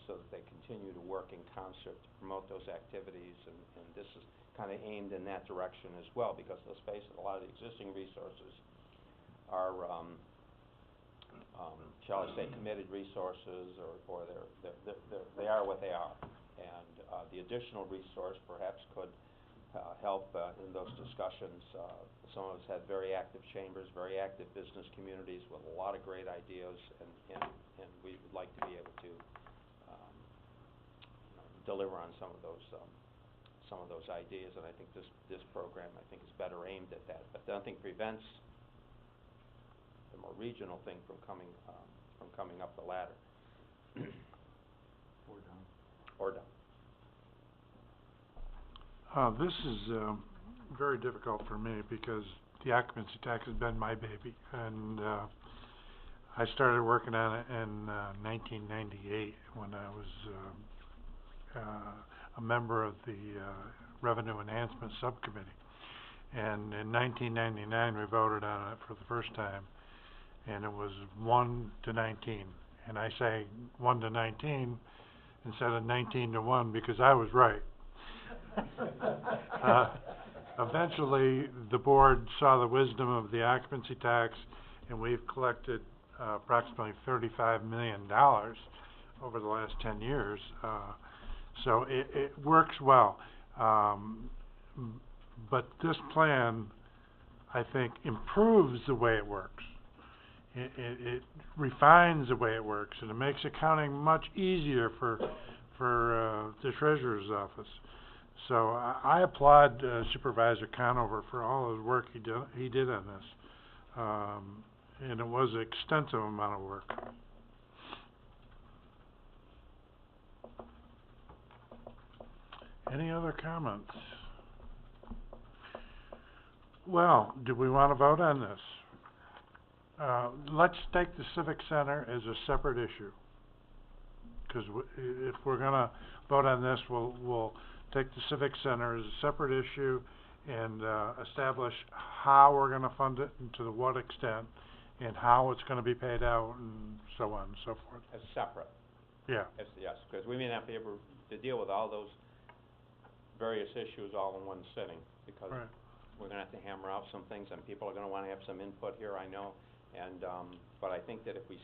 Speaker 6: so that they continue to work in concert to promote those activities, and this is kind of aimed in that direction as well, because let's face it, a lot of the existing resources are, shall I say, committed resources, or they are what they are. And the additional resource perhaps could help in those discussions. Some of us have very active chambers, very active business communities with a lot of great ideas, and we would like to be able to deliver on some of those ideas. And I think this program, I think, is better aimed at that, but nothing prevents the more regional thing from coming up the ladder. Or down.
Speaker 1: This is very difficult for me because the occupancy tax has been my baby, and I started working on it in 1998 when I was a member of the Revenue Enhancement Subcommittee. And in 1999 we voted on it for the first time, and it was 1-19. And I say 1-19 instead of 19-1 because I was right. Eventually, the board saw the wisdom of the occupancy tax, and we've collected approximately $35 million over the last 10 years. So it works well. But this plan, I think, improves the way it works. It refines the way it works, and it makes accounting much easier for the treasurer's office. So I applaud Supervisor Conover for all his work he did on this, and it was an extensive amount of work. Any other comments? Well, do we want to vote on this? Let's take the Civic Center as a separate issue, because if we're going to vote on this, we'll take the Civic Center as a separate issue and establish how we're going to fund it and to what extent and how it's going to be paid out and so on and so forth.
Speaker 6: As separate.
Speaker 1: Yeah.
Speaker 6: Yes, because we may not be able to deal with all those various issues all in one sitting, because
Speaker 1: Right.
Speaker 6: we're going to have to hammer out some things, and people are going to want to have some input here, I know. And but I think that if we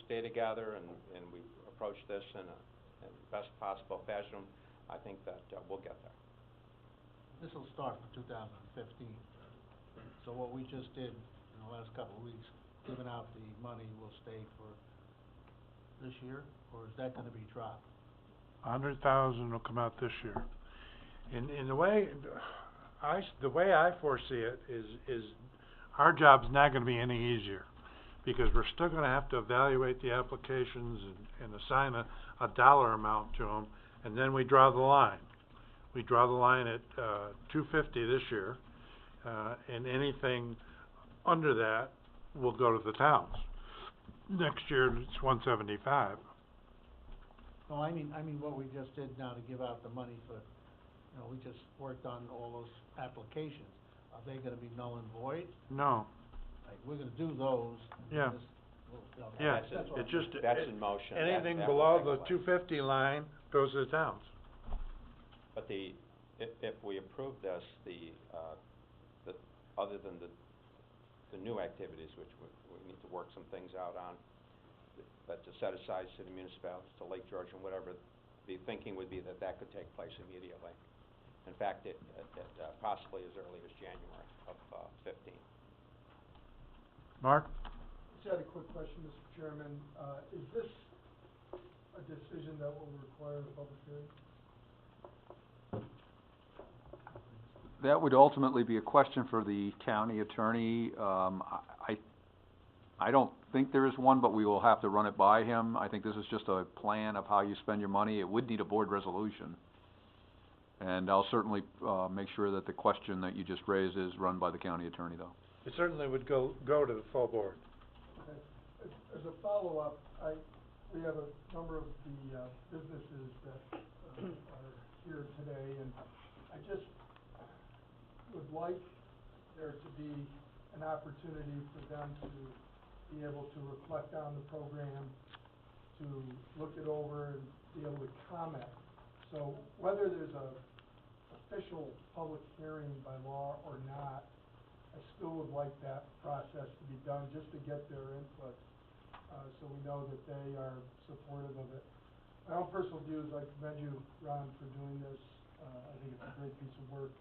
Speaker 6: stay together and we approach this in the best possible fashion, I think that we'll get there.
Speaker 5: This will start for 2015. So what we just did in the last couple of weeks, giving out the money, will stay for this year, or is that going to be dropped?
Speaker 1: 100,000 will come out this year. In the way I foresee it is our job's not going to be any easier, because we're still going to have to evaluate the applications and assign a dollar amount to them, and then we draw the line. We draw the line at $250 this year, and anything under that will go to the towns. Next year it's $175.
Speaker 5: No, I mean what we just did now to give out the money for, you know, we just worked on all those applications. Are they gonna be null and void?
Speaker 1: No,
Speaker 5: Like, we're gonna do those.
Speaker 1: Yeah.
Speaker 5: Just, you know,
Speaker 1: yeah,
Speaker 5: that's what
Speaker 1: it's
Speaker 5: I'm-
Speaker 1: just,
Speaker 6: That's in motion. That-
Speaker 1: anything
Speaker 6: that will
Speaker 1: below
Speaker 6: take
Speaker 1: the
Speaker 6: place.
Speaker 1: 250 line goes to the towns.
Speaker 6: But if we approve this, other than the new activities, which we need to work some things out on, but to set aside to the municipalities, to Lake George and whatever, the thinking would be that that could take place immediately. In fact, it possibly as early as January of 15.
Speaker 1: Mark?
Speaker 9: Just had a quick question, Mr. Chairman. Is this a decision that will require a public hearing?
Speaker 7: That would ultimately be a question for the county attorney. I don't think there is one, but we will have to run it by him. I think this is just a plan of how you spend your money. It would need a board resolution. And I'll certainly, make sure that the question that you just raised is run by the county attorney, though.
Speaker 1: It certainly would go to the full board.
Speaker 9: Okay. As a follow-up, we have a number of the businesses that are here today, and I just would like there to be an opportunity for them to be able to reflect on the program, to look it over and be able to comment. So whether there's a official public hearing by law or not, I still would like that process to be done, just to get their input, so we know that they are supportive of it. My own personal view is I commend you, Ron, for doing this. I think it's a great piece of work.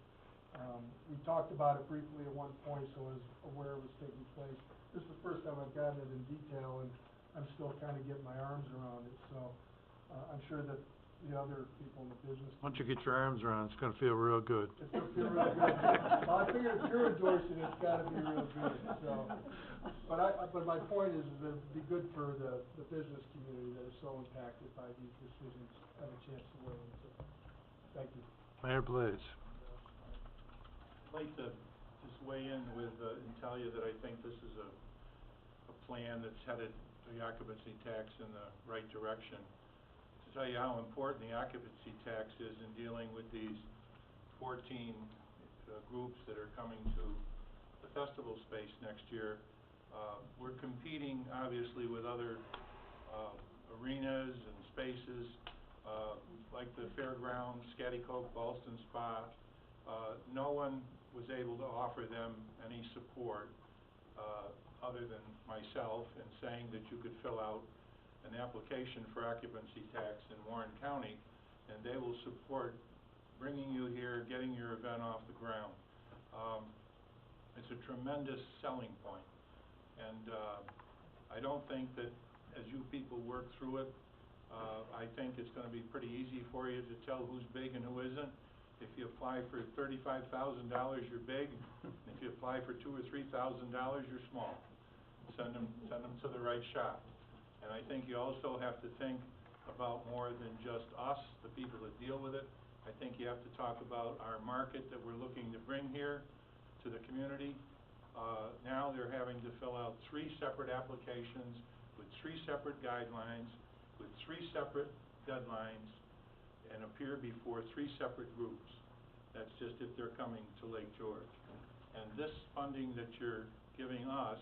Speaker 9: We talked about it briefly at one point, so I was aware it was taking place. This is the first time I've gotten it in detail, and I'm still kind of getting my arms around it, so, I'm sure that the other people in the business.
Speaker 1: Once you get your arms around, it's gonna feel real good.
Speaker 9: It's gonna feel real good. Well, I figure if you're endorsing it, it's gotta be real good, so. But my point is that it'd be good for the business community that is so impacted by these decisions, have a chance to weigh in, so, thank you.
Speaker 1: Mayor, please.
Speaker 10: I'd like to just weigh in with, and tell you that I think this is a plan that's headed the occupancy tax in the right direction. To tell you how important the occupancy tax is in dealing with these 14 groups that are coming to the festival space next year. We're competing obviously with other arenas and spaces like the fairgrounds, Scottycoke, Ballston Spa. No one was able to offer them any support other than myself in saying that you could fill out an application for occupancy tax in Warren County, and they will support bringing you here, getting your event off the ground. It's a tremendous selling point, and I don't think that as you people work through it, I think it's going to be pretty easy for you to tell who's big and who isn't. If you apply for $35,000, you're big. If you apply for $2,000 or $3,000, you're small. Send them to the right shop. And I think you also have to think about more than just us, the people that deal with it. I think you have to talk about our market that we're looking to bring here to the community. Now they're having to fill out 3 separate applications with 3 separate guidelines, with 3 separate deadlines, and appear before 3 separate groups. That's just if they're coming to Lake George. And this funding that you're giving us,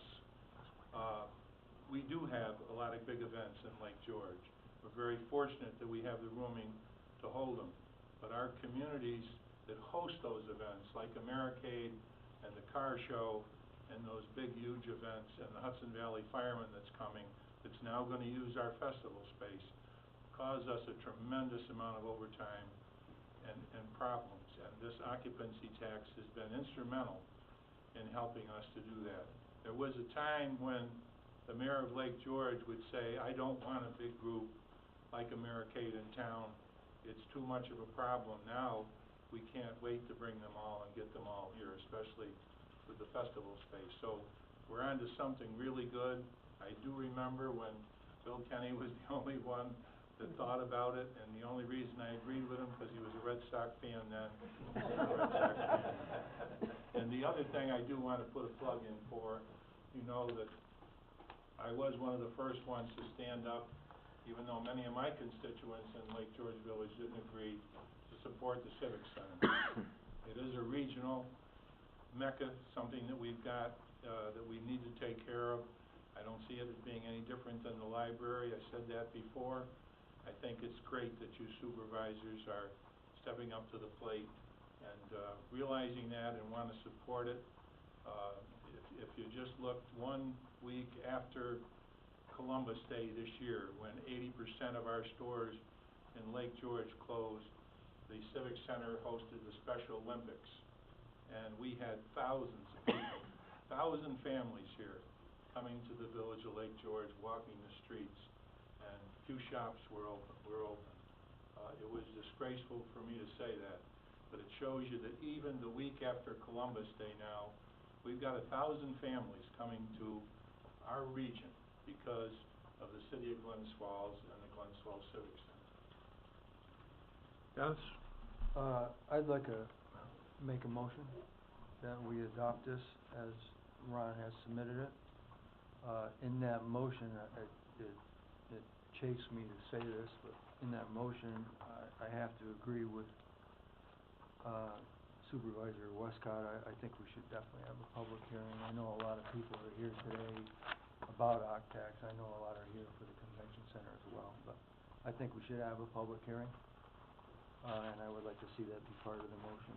Speaker 10: we do have a lot of big events in Lake George. We're very fortunate that we have the rooming to hold them. But our communities that host those events, like Americade and the car show and those big huge events, and the Hudson Valley Fireman that's coming, that's now going to use our festival space, cause us a tremendous amount of overtime and problems. And this occupancy tax has been instrumental in helping us to do that. There was a time when the mayor of Lake George would say, I don't want a big group like Americade in town. It's too much of a problem. Now, we can't wait to bring them all and get them all here, especially with the festival space. So we're on to something really good. I do remember when Bill Kenny was the only one that thought about it, and the only reason I agreed with him because he was a Red Sox fan then. And the other thing I do want to put a plug in for, you know that I was one of the first ones to stand up, even though many of my constituents in Lake George Village didn't agree, to support the Civic Center. It is a regional mecca, something that we've got, that we need to take care of. I don't see it as being any different than the library. I said that before. I think it's great that you supervisors are stepping up to the plate and realizing that and want to support it. If you just looked 1 week after Columbus Day this year, when 80% of our stores in Lake George closed, the Civic Center hosted the Special Olympics. And we had thousands of people, 1,000 families here coming to the village of Lake George, walking the streets, and few shops were open. It was disgraceful for me to say that, but it shows you that even the week after Columbus Day now, we've got 1,000 families coming to our region because of the city of Glens Falls and the Glens Falls Civic Center.
Speaker 1: Yes?
Speaker 2: I'd like to make a motion that we adopt this as Ron has submitted it. In that motion, it chafes me to say this, but in that motion, I have to agree with Supervisor Westcott. I think we should definitely have a public hearing. I know a lot of people are here today about Octax. I know a lot are here for the convention center as well, but I think we should have a public hearing. And I would like to see that be part of the motion.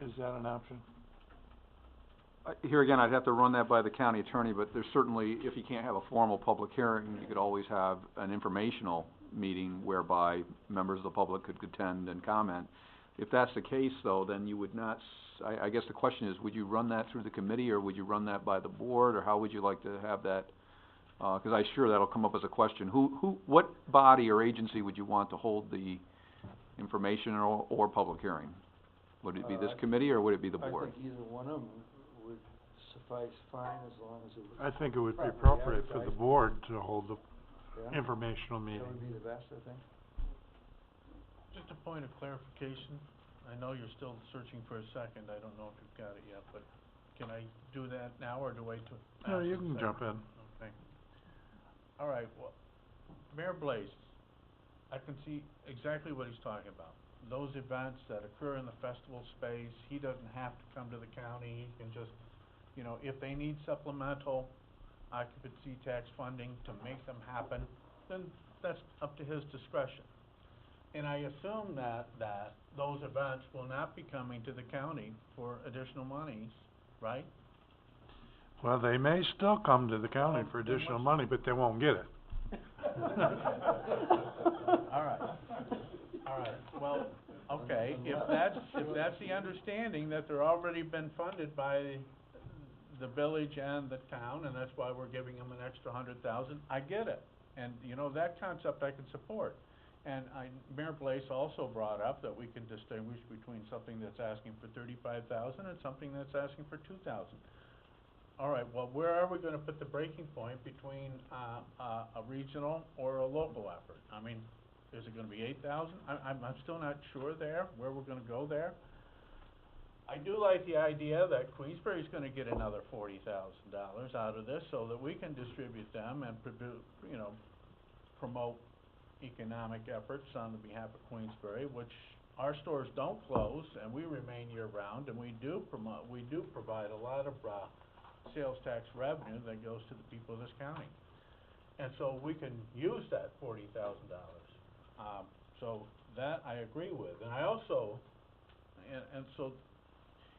Speaker 1: Is that an option?
Speaker 7: Here again, I'd have to run that by the county attorney, but there's certainly, if you can't have a formal public hearing, you could always have an informational meeting whereby members of the public could attend and comment. If that's the case, though, then you would not, I guess the question is, would you run that through the committee, or would you run that by the board, or how would you like to have that? 'Cause I'm sure that'll come up as a question. What body or agency would you want to hold the information or public hearing? Would it be this committee, or would it be the board?
Speaker 2: I think either one of them would suffice fine, as long as it was
Speaker 1: I think it would be
Speaker 2: properly
Speaker 1: appropriate for the
Speaker 2: advertised.
Speaker 1: board to hold the
Speaker 2: Yeah.
Speaker 1: informational
Speaker 2: That
Speaker 1: meeting.
Speaker 2: would be the best, I think.
Speaker 8: Just a point of clarification, I know you're still searching for a second, I don't know if you've got it yet, but can I do that now, or do I wait till
Speaker 1: No,
Speaker 8: after
Speaker 1: you
Speaker 8: the
Speaker 1: can
Speaker 8: second?
Speaker 1: jump in.
Speaker 8: Okay. All right, well, Mayor Blaze, I can see exactly what he's talking about. Those events that occur in the festival space, he doesn't have to come to the county, he can just, you know, if they need supplemental occupancy tax funding to make them happen, then that's up to his discretion. And I assume that those events will not be coming to the county for additional monies, right?
Speaker 1: Well, they may still come to the county
Speaker 8: Well,
Speaker 1: for
Speaker 8: then
Speaker 1: additional
Speaker 8: what's-
Speaker 1: money, but they won't get it.
Speaker 8: All right, well, okay, if that's the understanding, that they're already been funded by the village and the town, and that's why we're giving them an extra 100,000, I get it. And, you know, that concept I can support. And Mayor Blaze also brought up that we can distinguish between something that's asking for 35,000 and something that's asking for 2,000. All right, well, where are we gonna put the breaking point between, a regional or a local effort? I mean, is it gonna be 8,000? I'm still not sure there, where we're gonna go there. I do like the idea that Queensbury's gonna get another $40,000 out of this, so that we can distribute them and promote economic efforts on the behalf of Queensbury, which our stores don't close, and we remain year-round, and we do provide a lot of, sales tax revenue that goes to the people of this county. And so we can use that $40,000. So that I agree with. And I also, and so,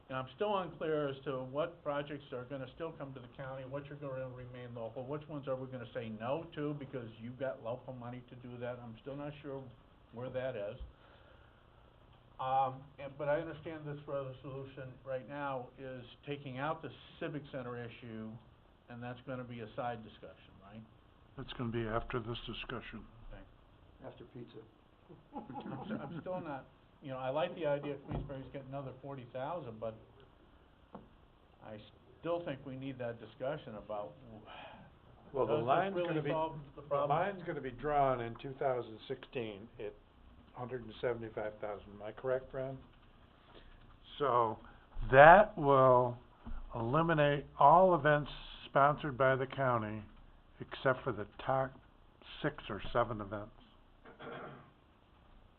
Speaker 8: and I'm still unclear as to what projects are gonna still come to the county, which are gonna remain local, which ones are we gonna say no to because you've got local money to do that. I'm still not sure where that is. But I understand this resolution right now is taking out the Civic Center issue, and that's gonna be a side discussion, right?
Speaker 1: It's gonna be after this discussion.
Speaker 8: Okay.
Speaker 2: After pizza.
Speaker 8: I'm still not, you know, I like the idea of Queensbury's getting another 40,000, but I still think we need that discussion about
Speaker 1: Well, the
Speaker 8: does this
Speaker 1: line's
Speaker 8: really
Speaker 1: gonna be,
Speaker 8: solve the
Speaker 1: the
Speaker 8: problem?
Speaker 1: line's gonna be drawn in 2016 at 175,000, am I correct, Brad? So, that will eliminate all events sponsored by the county except for the top 6 or 7 events.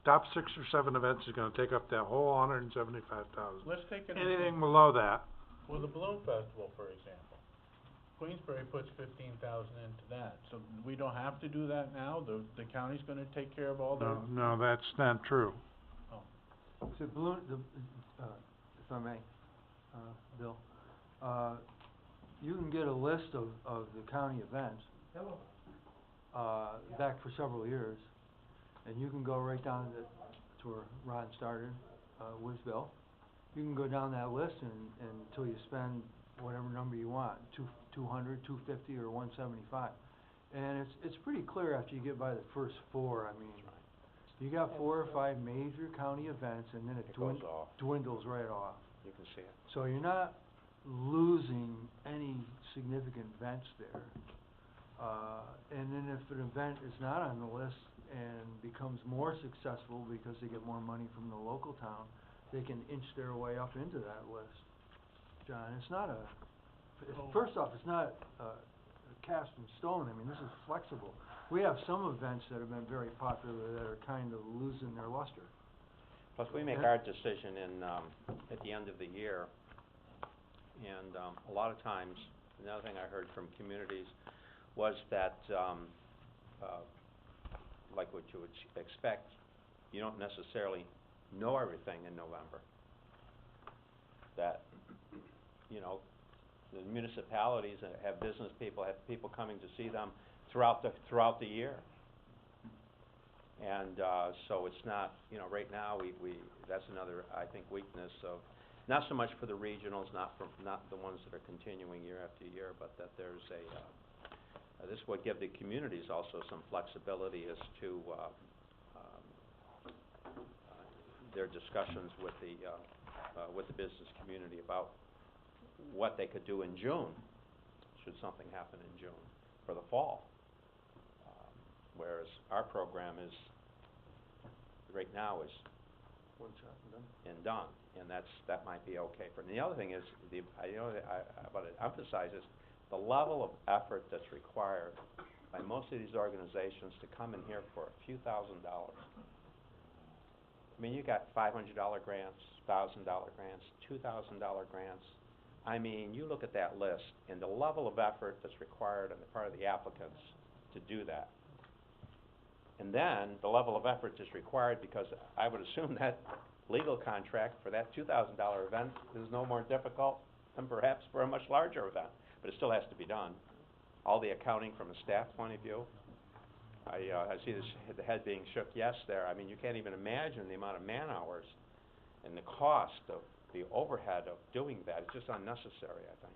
Speaker 1: top 6 or 7 events is gonna take up that whole $175,000.
Speaker 8: Let's take an
Speaker 1: Anything below that,
Speaker 8: well, the balloon festival, for example. Queensbury puts 15,000 into that, so we don't have to do that now? The county's gonna take care of all the...
Speaker 1: no, that's not true.
Speaker 2: So balloon, if I may, Bill, you can get a list of the county events, back for several years, and you can go right down to where Ron started, with Bill. You can go down that list and until you spend whatever number you want, 200, 250, or 175. And it's pretty clear after you get by the first 4, I mean, you got 4 or 5 major county events, and then it
Speaker 6: It goes off.
Speaker 2: dwindles right off.
Speaker 6: You can see it.
Speaker 2: So you're not losing any significant events there. And then if an event is not on the list and becomes more successful because they get more money from the local town, they can inch their way up into that list. John, it's not first off, it's not cast in stone. I mean, this is flexible. We have some events that have been very popular that are kind of losing their luster.
Speaker 6: Plus, we make our decision at the end of the year, and a lot of times, another thing I heard from communities was that, like what you would expect, you don't necessarily know everything in November. That, the municipalities that have business people, have people coming to see them throughout the year. And so it's not, right now, we that's another, I think, weakness of, not so much for the regionals, not the ones that are continuing year after year, but that there's this would give the communities also some flexibility as to their discussions with the business community about what they could do in June, should something happen in June, for the fall. Whereas our program is, right now, is
Speaker 2: One shot and done.
Speaker 6: and done, and that might be okay for. And the other thing is, I want to emphasize is the level of effort that's required by most of these organizations to come in here for a few $1,000s. I mean, you got $500 grants, $1,000 grants, $2,000 grants. I mean, you look at that list and the level of effort that's required on the part of the applicants to do that. And then the level of effort is required because I would assume that legal contract for that $2,000 event is no more difficult than perhaps for a much larger event, but it still has to be done. All the accounting from a staff point of view. I see the head being shook yes there. I mean, you can't even imagine the amount of man hours and the cost of the overhead of doing that. It's just unnecessary, I think.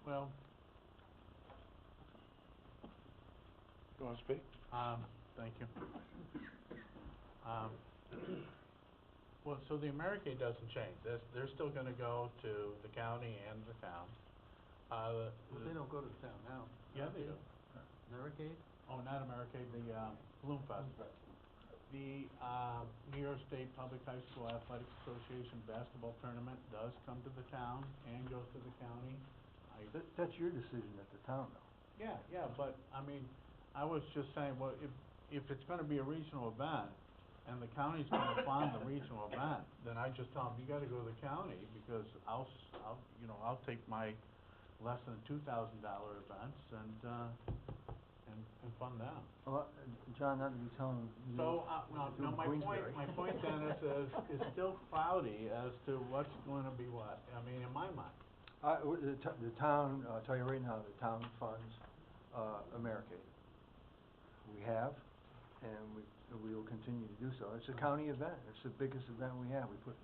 Speaker 8: Well,
Speaker 3: You wanna speak?
Speaker 8: thank you. Well, so the Americade doesn't change. They're still gonna go to the county and the town.
Speaker 5: Well, they don't go to the town now.
Speaker 8: Yeah, they do.
Speaker 5: Americade?
Speaker 8: Oh, not Americade, the Balloon Festival. The New York State Public High School Athletics Association basketball tournament does come to the town and goes to the county.
Speaker 2: That's your decision at the town, though.
Speaker 8: Yeah, but, I mean, I was just saying, well, if it's gonna be a regional event, and the county's gonna fund the regional event, then I just tell them, you gotta go to the county, because I'll take my less than $2,000 events and fund them.
Speaker 2: Well, John, not to be telling you.
Speaker 8: So, no, my point, Dennis, is still cloudy as to what's gonna be what, I mean, in my mind.
Speaker 2: The town, I'll tell you right now, the town funds, Americade. We have, and we will continue to do so. It's a county event. It's the biggest event we have. The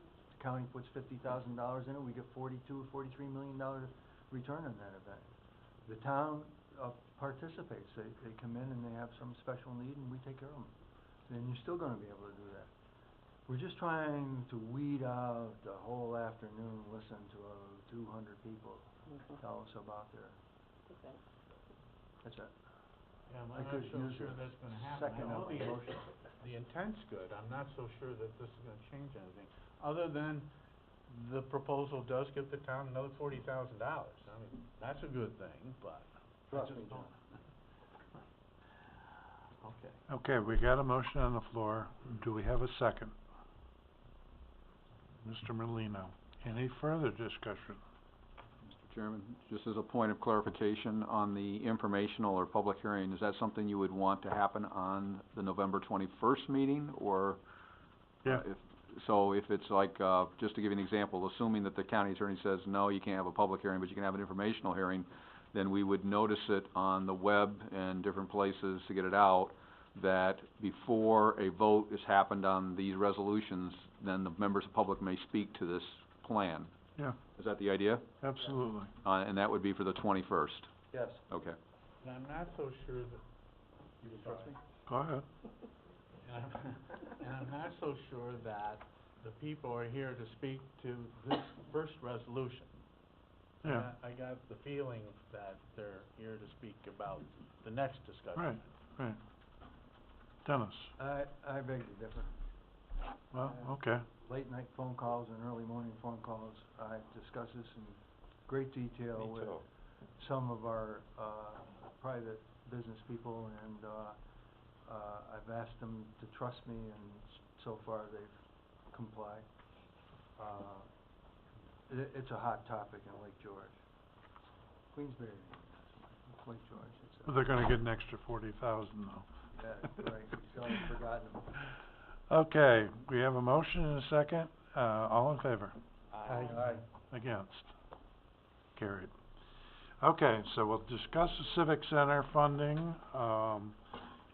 Speaker 2: county puts $50,000 in it, we get $43 million return on that event. The town participates. They come in and they have some special need, and we take care of them. And you're still gonna be able to do that. We're just trying to weed out the whole afternoon, listen to 200 people tell us about their. That's it.
Speaker 8: Yeah,
Speaker 2: I
Speaker 8: I'm not
Speaker 2: could
Speaker 8: so
Speaker 2: use
Speaker 8: sure
Speaker 2: a
Speaker 8: that's gonna happen.
Speaker 2: second
Speaker 8: I know
Speaker 2: of my motion.
Speaker 8: the intent's good, I'm not so sure that this is gonna change anything, other than the proposal does give the town another $40,000. I mean, that's a good thing, but I
Speaker 2: Trust
Speaker 8: just
Speaker 2: me, John.
Speaker 8: don't. Okay.
Speaker 1: Okay, we got a motion on the floor. Do we have a second? Mr. Merlino, any further discussion?
Speaker 7: Mr. Chairman, just as a point of clarification on the informational or public hearing, is that something you would want to happen on the November 21st meeting, or?
Speaker 1: Yeah.
Speaker 7: If it's like, just to give you an example, assuming that the county attorney says, no, you can't have a public hearing, but you can have an informational hearing, then we would notice it on the web and different places to get it out, that before a vote has happened on these resolutions, then the members of the public may speak to this plan.
Speaker 1: Yeah.
Speaker 7: Is that the idea?
Speaker 1: Absolutely.
Speaker 7: And that would be for the 21st?
Speaker 2: Yes.
Speaker 7: Okay.
Speaker 8: And I'm not so sure that,
Speaker 2: You can trust me?
Speaker 1: Go ahead.
Speaker 8: and I'm not so sure that the people are here to speak to this first resolution.
Speaker 1: Yeah,
Speaker 8: I got the feeling that they're here to speak about the next discussion.
Speaker 1: right. Dennis?
Speaker 2: I beg to differ.
Speaker 1: Well, okay.
Speaker 2: Late night phone calls and early morning phone calls, I've discussed this in great detail
Speaker 6: Me
Speaker 2: with
Speaker 6: too.
Speaker 2: some of our, private business people, and, I've asked them to trust me, and so far they've complied. It's a hot topic in Lake George. Queensbury, Lake George, it's
Speaker 1: Well, they're gonna get an extra 40,000 though.
Speaker 2: yeah, right, we still haven't forgotten them.
Speaker 1: Okay, we have a motion and a second. All in favor?
Speaker 2: Aye.
Speaker 1: Against? Carried. Okay, so we'll discuss the Civic Center funding.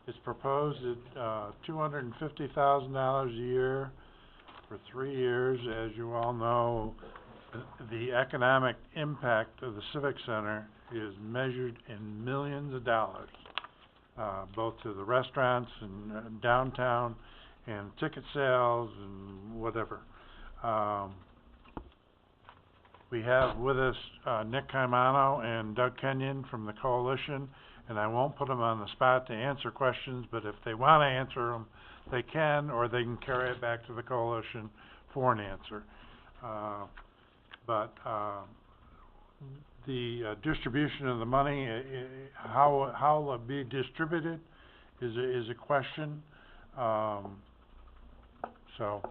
Speaker 1: It's proposed at $250,000 a year for 3 years. As you all know, the economic impact of the Civic Center is measured in millions of dollars, both to the restaurants and downtown, and ticket sales and whatever. We have with us Nick Caimano and Doug Kenyon from the coalition, and I won't put them on the spot to answer questions, but if they want to answer them, they can, or they can carry it back to the coalition for an answer. The distribution of the money, how it'll be distributed is a question. So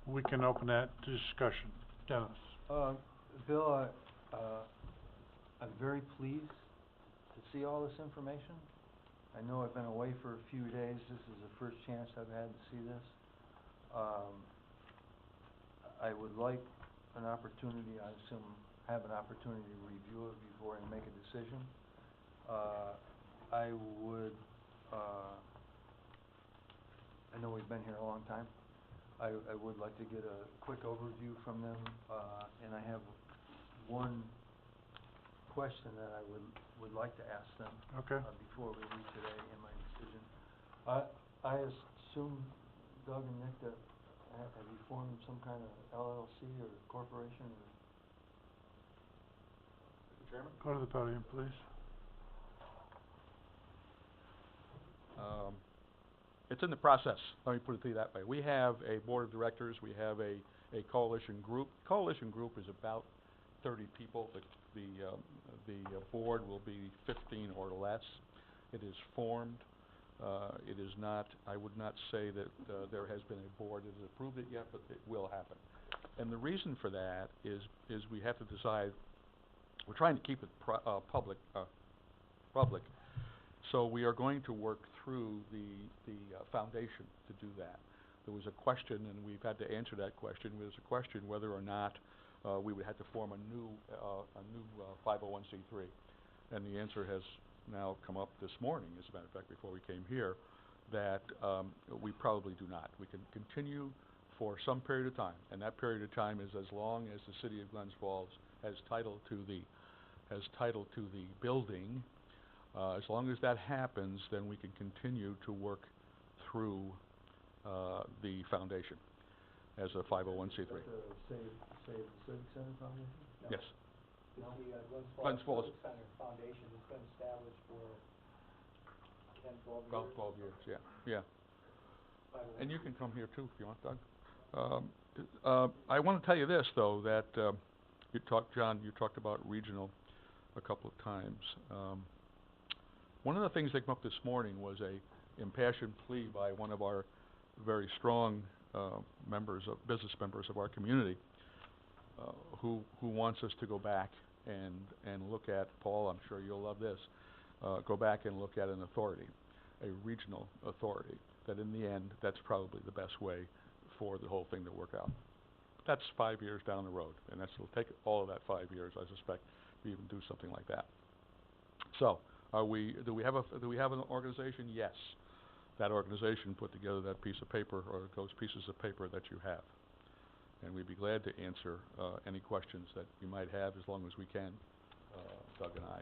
Speaker 1: we can open that to discussion. Dennis?
Speaker 2: Bill, I'm very pleased to see all this information. I know I've been away for a few days. This is the first chance I've had to see this. I would like an opportunity, I assume, have an opportunity to review it before I make a decision. I would, I know we've been here a long time. I would like to get a quick overview from them, and I have one question that I would like to ask them.
Speaker 1: Okay.
Speaker 2: Before we leave today in my decision. I assume, Doug and Nick, that have you formed some kind of LLC or corporation or?
Speaker 6: Mr. Chairman?
Speaker 1: Go to the podium, please.
Speaker 11: It's in the process, let me put it to you that way. We have a board of directors, we have a coalition group. Coalition group is about 30 people. The board will be 15 or less. It is formed. It is not, I would not say that there has been a board that has approved it yet, but it will happen. And the reason for that is we have to decide, we're trying to keep it public. So we are going to work through the foundation to do that. There was a question, and we've had to answer that question. There was a question whether or not we would have to form a new 501c3, and the answer has now come up this morning, as a matter of fact, before we came here, that we probably do not. We can continue for some period of time, and that period of time is as long as the city of Glens Falls has title to the building. As long as that happens, then we can continue to work through the foundation as a 501c3.
Speaker 2: Save the Civic Center Foundation?
Speaker 11: Yes.
Speaker 12: The
Speaker 11: Glens Falls
Speaker 12: Civic Center Foundation has been established for 10, 12 years.
Speaker 11: About 12 years, yeah. And you can come here too if you want, Doug. I want to tell you this, though, that John, you talked about regional a couple of times. One of the things that came up this morning was impassioned plea by one of our very strong, business members of our community, who wants us to go back and look at, Paul, I'm sure you'll love this, go back and look at an authority, a regional authority, that in the end, that's probably the best way for the whole thing to work out. That's 5 years down the road, and it'll take all of that 5 years, I suspect, to even do something like that. So, do we have an organization? Yes. That organization put together that piece of paper, or those pieces of paper that you have. And we'd be glad to answer any questions that you might have, as long as we can. Doug and I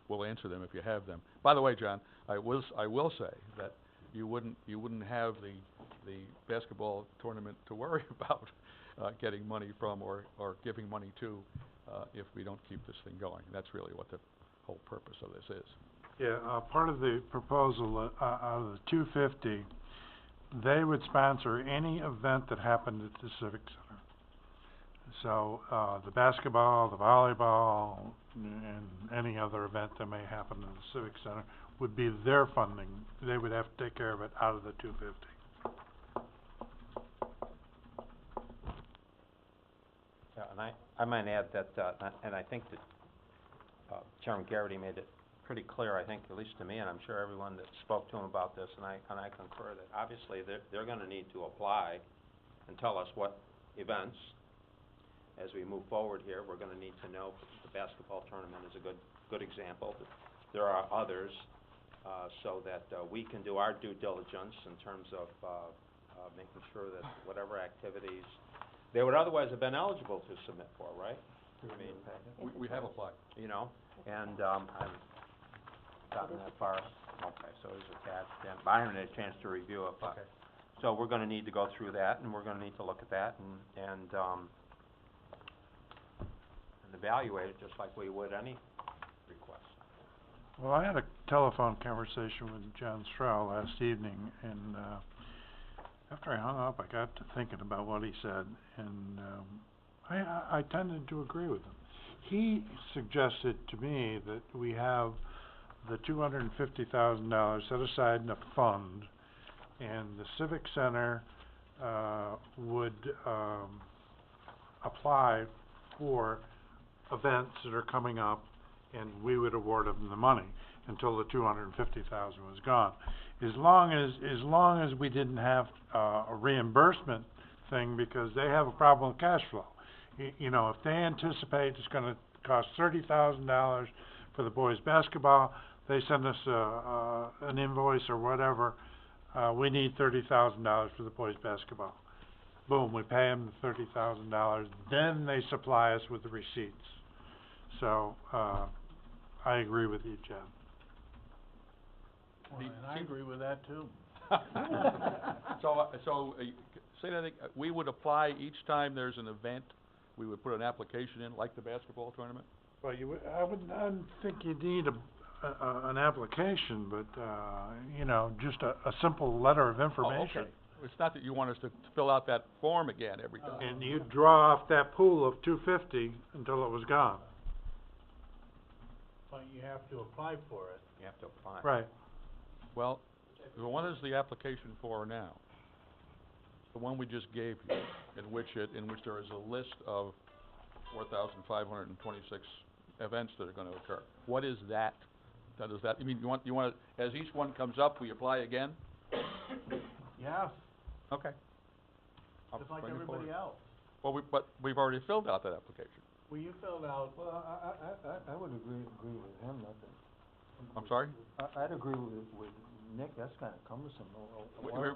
Speaker 11: will answer them if you have them. By the way, John, I will say that you wouldn't have the basketball tournament to worry about getting money from or giving money to if we don't keep this thing going. That's really what the whole purpose of this is.
Speaker 1: Yeah, part of the proposal, out of the 250, they would sponsor any event that happened at the Civic Center. So, the basketball, the volleyball, and any other event that may happen in the Civic Center would be their funding. They would have to take care of it out of the 250.
Speaker 6: Yeah, and I might add that, and I think that Chairman Garrity made it pretty clear, I think, at least to me, and I'm sure everyone that spoke to him about this, and I concur that obviously they're going to need to apply and tell us what events. As we move forward here, we're going to need to know. The basketball tournament is a good example. But there are others, so that we can do our due diligence in terms of making sure that whatever activities they would otherwise have been eligible to submit for, right? I mean,
Speaker 11: We have applied.
Speaker 6: you know, and I've gotten that far. Okay, so it's attached, and I haven't had a chance to review it, but so we're going to need to go through that, and we're going to need to look at that and evaluate it just like we would any request.
Speaker 1: Well, I had a telephone conversation with John Stroud last evening, and after I hung up, I got to thinking about what he said, and I tended to agree with him. He suggested to me that we have the $250,000 set aside in a fund, and the Civic Center would apply for events that are coming up, and we would award them the money until the $250,000 was gone. As long as we didn't have a reimbursement thing, because they have a problem with cash flow. You know, if they anticipate it's going to cost $30,000 for the boys basketball, they send us an invoice or whatever. We need $30,000 for the boys basketball. Boom, we pay them the $30,000. Then they supply us with the receipts. So I agree with you, Jen.
Speaker 8: Well, and I agree with that too.
Speaker 11: So say that again. We would apply each time there's an event. We would put an application in, like the basketball tournament.
Speaker 1: Well, I wouldn't think you need an application, but you know, just a simple letter of information.
Speaker 11: Oh, okay. It's not that you want us to fill out that form again every time.
Speaker 1: And you draw off that pool of $250 until it was gone.
Speaker 5: But you have to apply for it.
Speaker 6: You have to apply.
Speaker 1: Right.
Speaker 11: Well, the one is the application for now. The one we just gave you, in which there is a list of 4,526 events that are going to occur. What is that? Does that? You mean you want as each one comes up, we apply again?
Speaker 8: Yes,
Speaker 11: Okay. I'll
Speaker 8: just like
Speaker 11: bring it
Speaker 8: everybody
Speaker 11: forward.
Speaker 8: else.
Speaker 11: Well, but we've already filled out that application.
Speaker 8: Well, you filled out,
Speaker 2: Well, I would agree with him,
Speaker 11: I'm sorry?
Speaker 2: I'd agree with Nick, that's kind of cumbersome.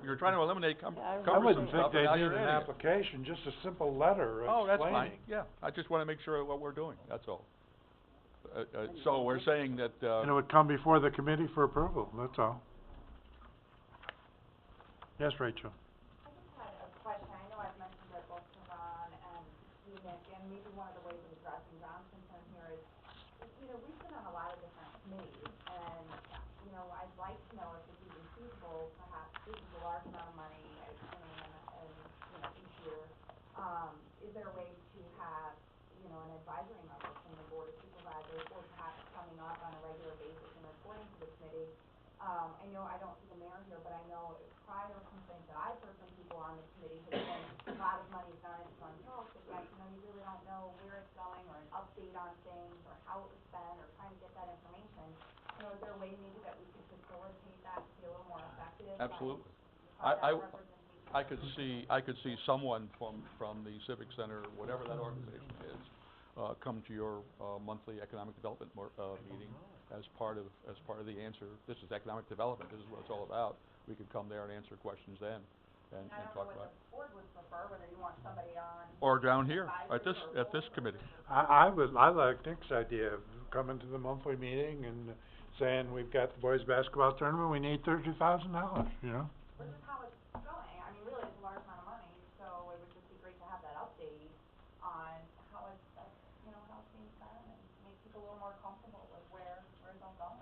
Speaker 11: You're trying to eliminate
Speaker 1: I
Speaker 11: cumbersome
Speaker 1: wouldn't
Speaker 11: stuff,
Speaker 1: think
Speaker 11: and now
Speaker 1: they
Speaker 11: you're
Speaker 1: need
Speaker 11: an
Speaker 1: an
Speaker 11: idiot.
Speaker 1: application, just a simple letter
Speaker 11: Oh, that's
Speaker 1: explaining.
Speaker 11: fine, yeah. I just want to make sure what we're doing, that's all. So we're saying that,
Speaker 1: And it would come before the committee for approval, that's all. Yes, Rachel?
Speaker 13: I just had a question. I know I've mentioned it both to Ron and you, Nick, and maybe one of the ways of addressing John's concern here is, you know, we sit on a lot of different committees, and, you know, I'd like to know if it's even feasible, perhaps, this is a large amount of money, and you know, each year, is there a way to have, you know, an advisory member from the Board of Supervisors, or perhaps coming up on a regular basis and reporting to the committee, I know I don't see the mayor here, but I know prior complaints that I've heard from people on the committee has been a lot of money's gone into fund health, but yet, you really don't know where it's going or an update on things or how it was spent or trying to get that information. Is there a way maybe that we could facilitate that to be a little more effective?
Speaker 11: Absolutely.
Speaker 13: By
Speaker 11: I
Speaker 13: that representation?
Speaker 11: I could see someone from the Civic Center, whatever that organization is, come to your, monthly economic development meeting as part of the answer. This is economic development, this is what it's all about. We could come there and answer questions then, and talk about it.
Speaker 13: I don't know what the board would prefer, whether you want somebody on.
Speaker 11: Or down here, at this
Speaker 13: advisory or
Speaker 11: committee.
Speaker 1: I like Nick's idea of coming to the monthly meeting and saying, we've got the boys' basketball tournament, we need $30,000,
Speaker 13: This is how it's going. I mean, really, it's a large amount of money, so it would just be great to have that update on how it's, how it's being spent and make people a little more comfortable with where it's all going.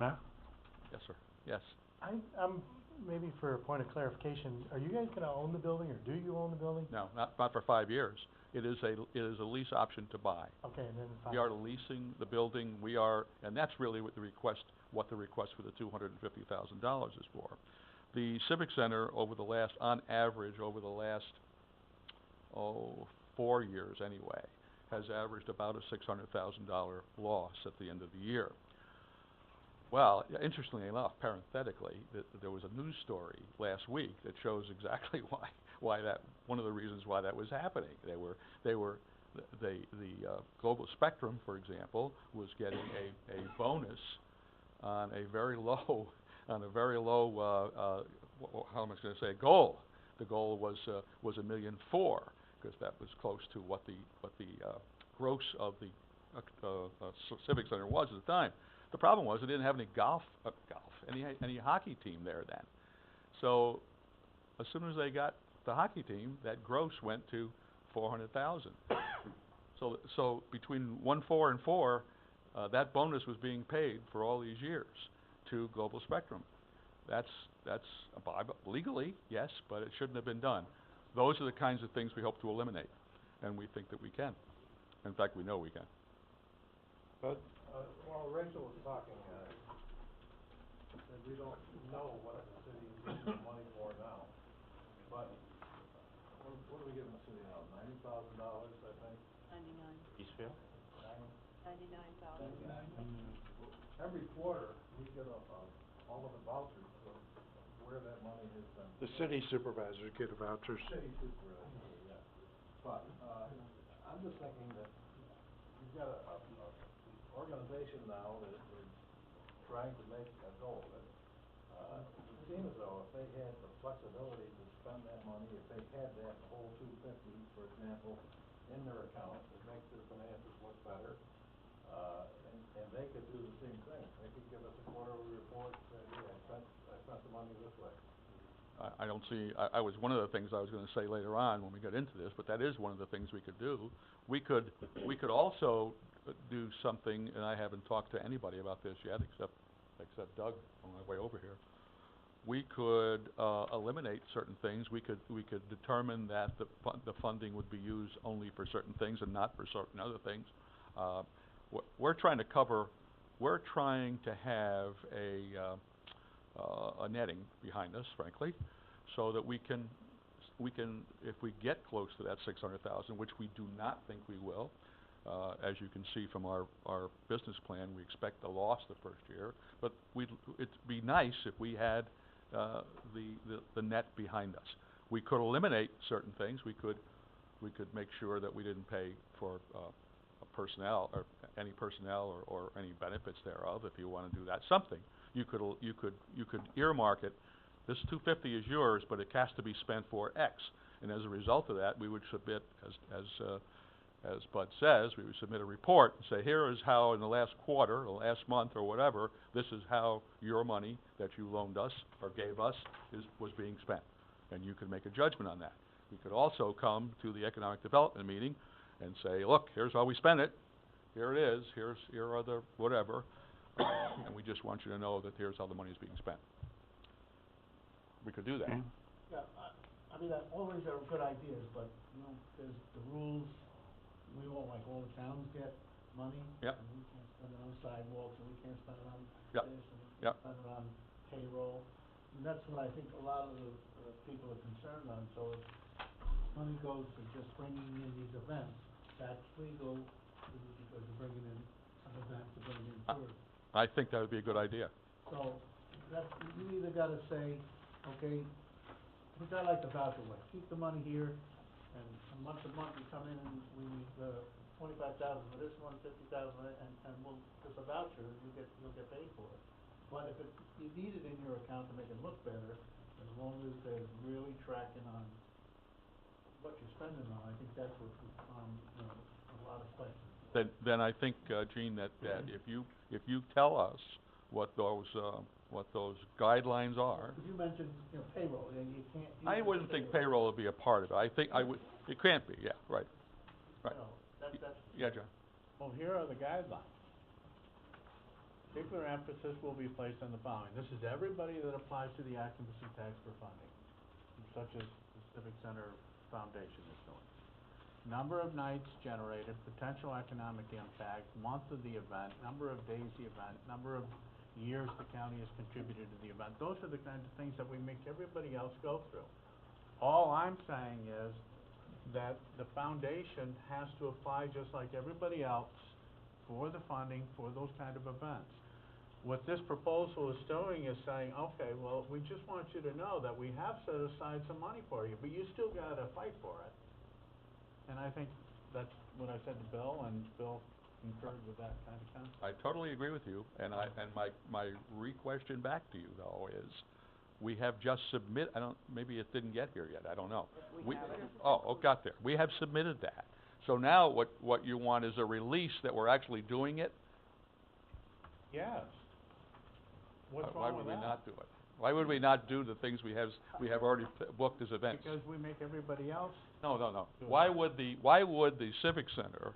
Speaker 1: Yeah?
Speaker 11: Yes, sir, yes.
Speaker 14: I'm, maybe for a point of clarification, are you guys gonna own the building, or do you own the building?
Speaker 11: No, not for 5 years. It is a lease option to buy.
Speaker 14: Okay, and then
Speaker 11: We are leasing the building, and that's really what the request for the $250,000 is for. The Civic Center on average, over the last, 4 years anyway, has averaged about a $600,000 loss at the end of the year. Well, interestingly enough, parenthetically, there was a news story last week that shows exactly one of the reasons why that was happening. The Global Spectrum, for example, was getting a bonus on a very low, how am I going to say, goal. The goal was $1.4 million, because that was close to what the gross of the Civic Center was at the time. The problem was it didn't have any hockey team there then. So as soon as they got the hockey team, that gross went to $400,000. So between 1.4 and 4, that bonus was being paid for all these years to Global Spectrum. That's legally, yes, but it shouldn't have been done. Those are the kinds of things we hope to eliminate, and we think that we can. In fact, we know we can.
Speaker 1: But
Speaker 12: While Rachel was talking, said we don't know what the city is getting the money for now, but what are we giving the city now, $90,000, I think?
Speaker 15: 99.
Speaker 4: Eastfield?
Speaker 15: 99,000.
Speaker 12: Every quarter, we get all of the vouchers of where that money has been.
Speaker 1: the city supervisors get vouchers.
Speaker 12: City supervisor, yeah. But, I'm just thinking that you've got a organization now that is trying to make a go of it. It would seem as though if they had the flexibility to spend that money, if they had that whole $250, for example, in their account, it makes their finances look better. And they could do the same thing. They could give us a quarterly report and say, hey, I spent the money this way.
Speaker 11: I don't see, one of the things I was going to say later on when we get into this, but that is one of the things we could do. We could also do something, and I haven't talked to anybody about this yet, except Doug on my way over here. We could eliminate certain things. We could determine that the funding would be used only for certain things and not for certain other things. We're trying to have a netting behind us, frankly, so that we can, if we get close to that 600,000, which we do not think we will, as you can see from our business plan, we expect a loss the first year, but it'd be nice if we had the net behind us. We could eliminate certain things. We could make sure that we didn't pay for personnel or any personnel or any benefits thereof. If you want to do that, something you could earmark it. This $250 is yours, but it has to be spent for X. And as a result of that, we would submit, as Bud says, we would submit a report and say, here is how in the last quarter, or last month, or whatever, this is how your money that you loaned us or gave us was being spent. And you could make a judgment on that. We could also come to the economic development meeting and say, look, here's how we spent it. Here it is. Here are the whatever. And we just want you to know that here's how the money is being spent. We could do that.
Speaker 5: Yeah, I mean, all these are good ideas, but, there's the rules, we all, like all the towns get money.
Speaker 11: Yep.
Speaker 5: And we can't spend it on sidewalks, and we can't spend it on
Speaker 11: Yep.
Speaker 5: this, and we
Speaker 11: Yep.
Speaker 5: can't spend it on payroll. And that's what I think a lot of the, people are concerned on, so if money goes to just bringing in these events, that's legal, because you're bringing in an event to bring in tourism.
Speaker 11: I think that would be a good idea.
Speaker 5: So, that's, you either gotta say, okay, which I like the voucher way, keep the money here, and month to month you come in and we need, 25,000 for this one, 50,000, and we'll, it's a voucher, you'll get paid for it. But if you need it in your account to make it look better, as long as there's really tracking on what you're spending on, I think that's what, a lot of questions.
Speaker 11: Then I think, Gene, that if you tell us what those guidelines are.
Speaker 5: Because you mentioned, payroll, and you can't use
Speaker 11: I wouldn't think payroll would be a part of it. I think it can't be, yeah, right. Right.
Speaker 5: That's.
Speaker 11: Yeah, John.
Speaker 8: Well, here are the guidelines. Particular emphasis will be placed on the following. This is everybody that applies to the occupancy tax for funding, such as the Civic Center Foundation is doing. Number of nights generated, potential economic impact, month of the event, number of days the event, number of years the county has contributed to the event. Those are the kinds of things that we make everybody else go through. All I'm saying is that the foundation has to apply just like everybody else for the funding for those kind of events. What this proposal is doing is saying, okay, well, we just want you to know that we have set aside some money for you, but you still gotta fight for it. And I think that's what I said to Bill, and Bill concurred with that kind of concept.
Speaker 11: I totally agree with you, and my re-question back to you, though, is we have just maybe it didn't get here yet, I don't know.
Speaker 15: We have it.
Speaker 11: Oh, got there. We have submitted that. So now what you want is a release that we're actually doing it?
Speaker 8: Yes. What's
Speaker 11: Why
Speaker 8: wrong
Speaker 11: would
Speaker 8: with
Speaker 11: we
Speaker 8: that?
Speaker 11: not do it? Why would we not do the things we have already booked as events?
Speaker 8: Because we make everybody else.
Speaker 11: No.
Speaker 8: Do
Speaker 11: Why
Speaker 8: it.
Speaker 11: would the Civic Center,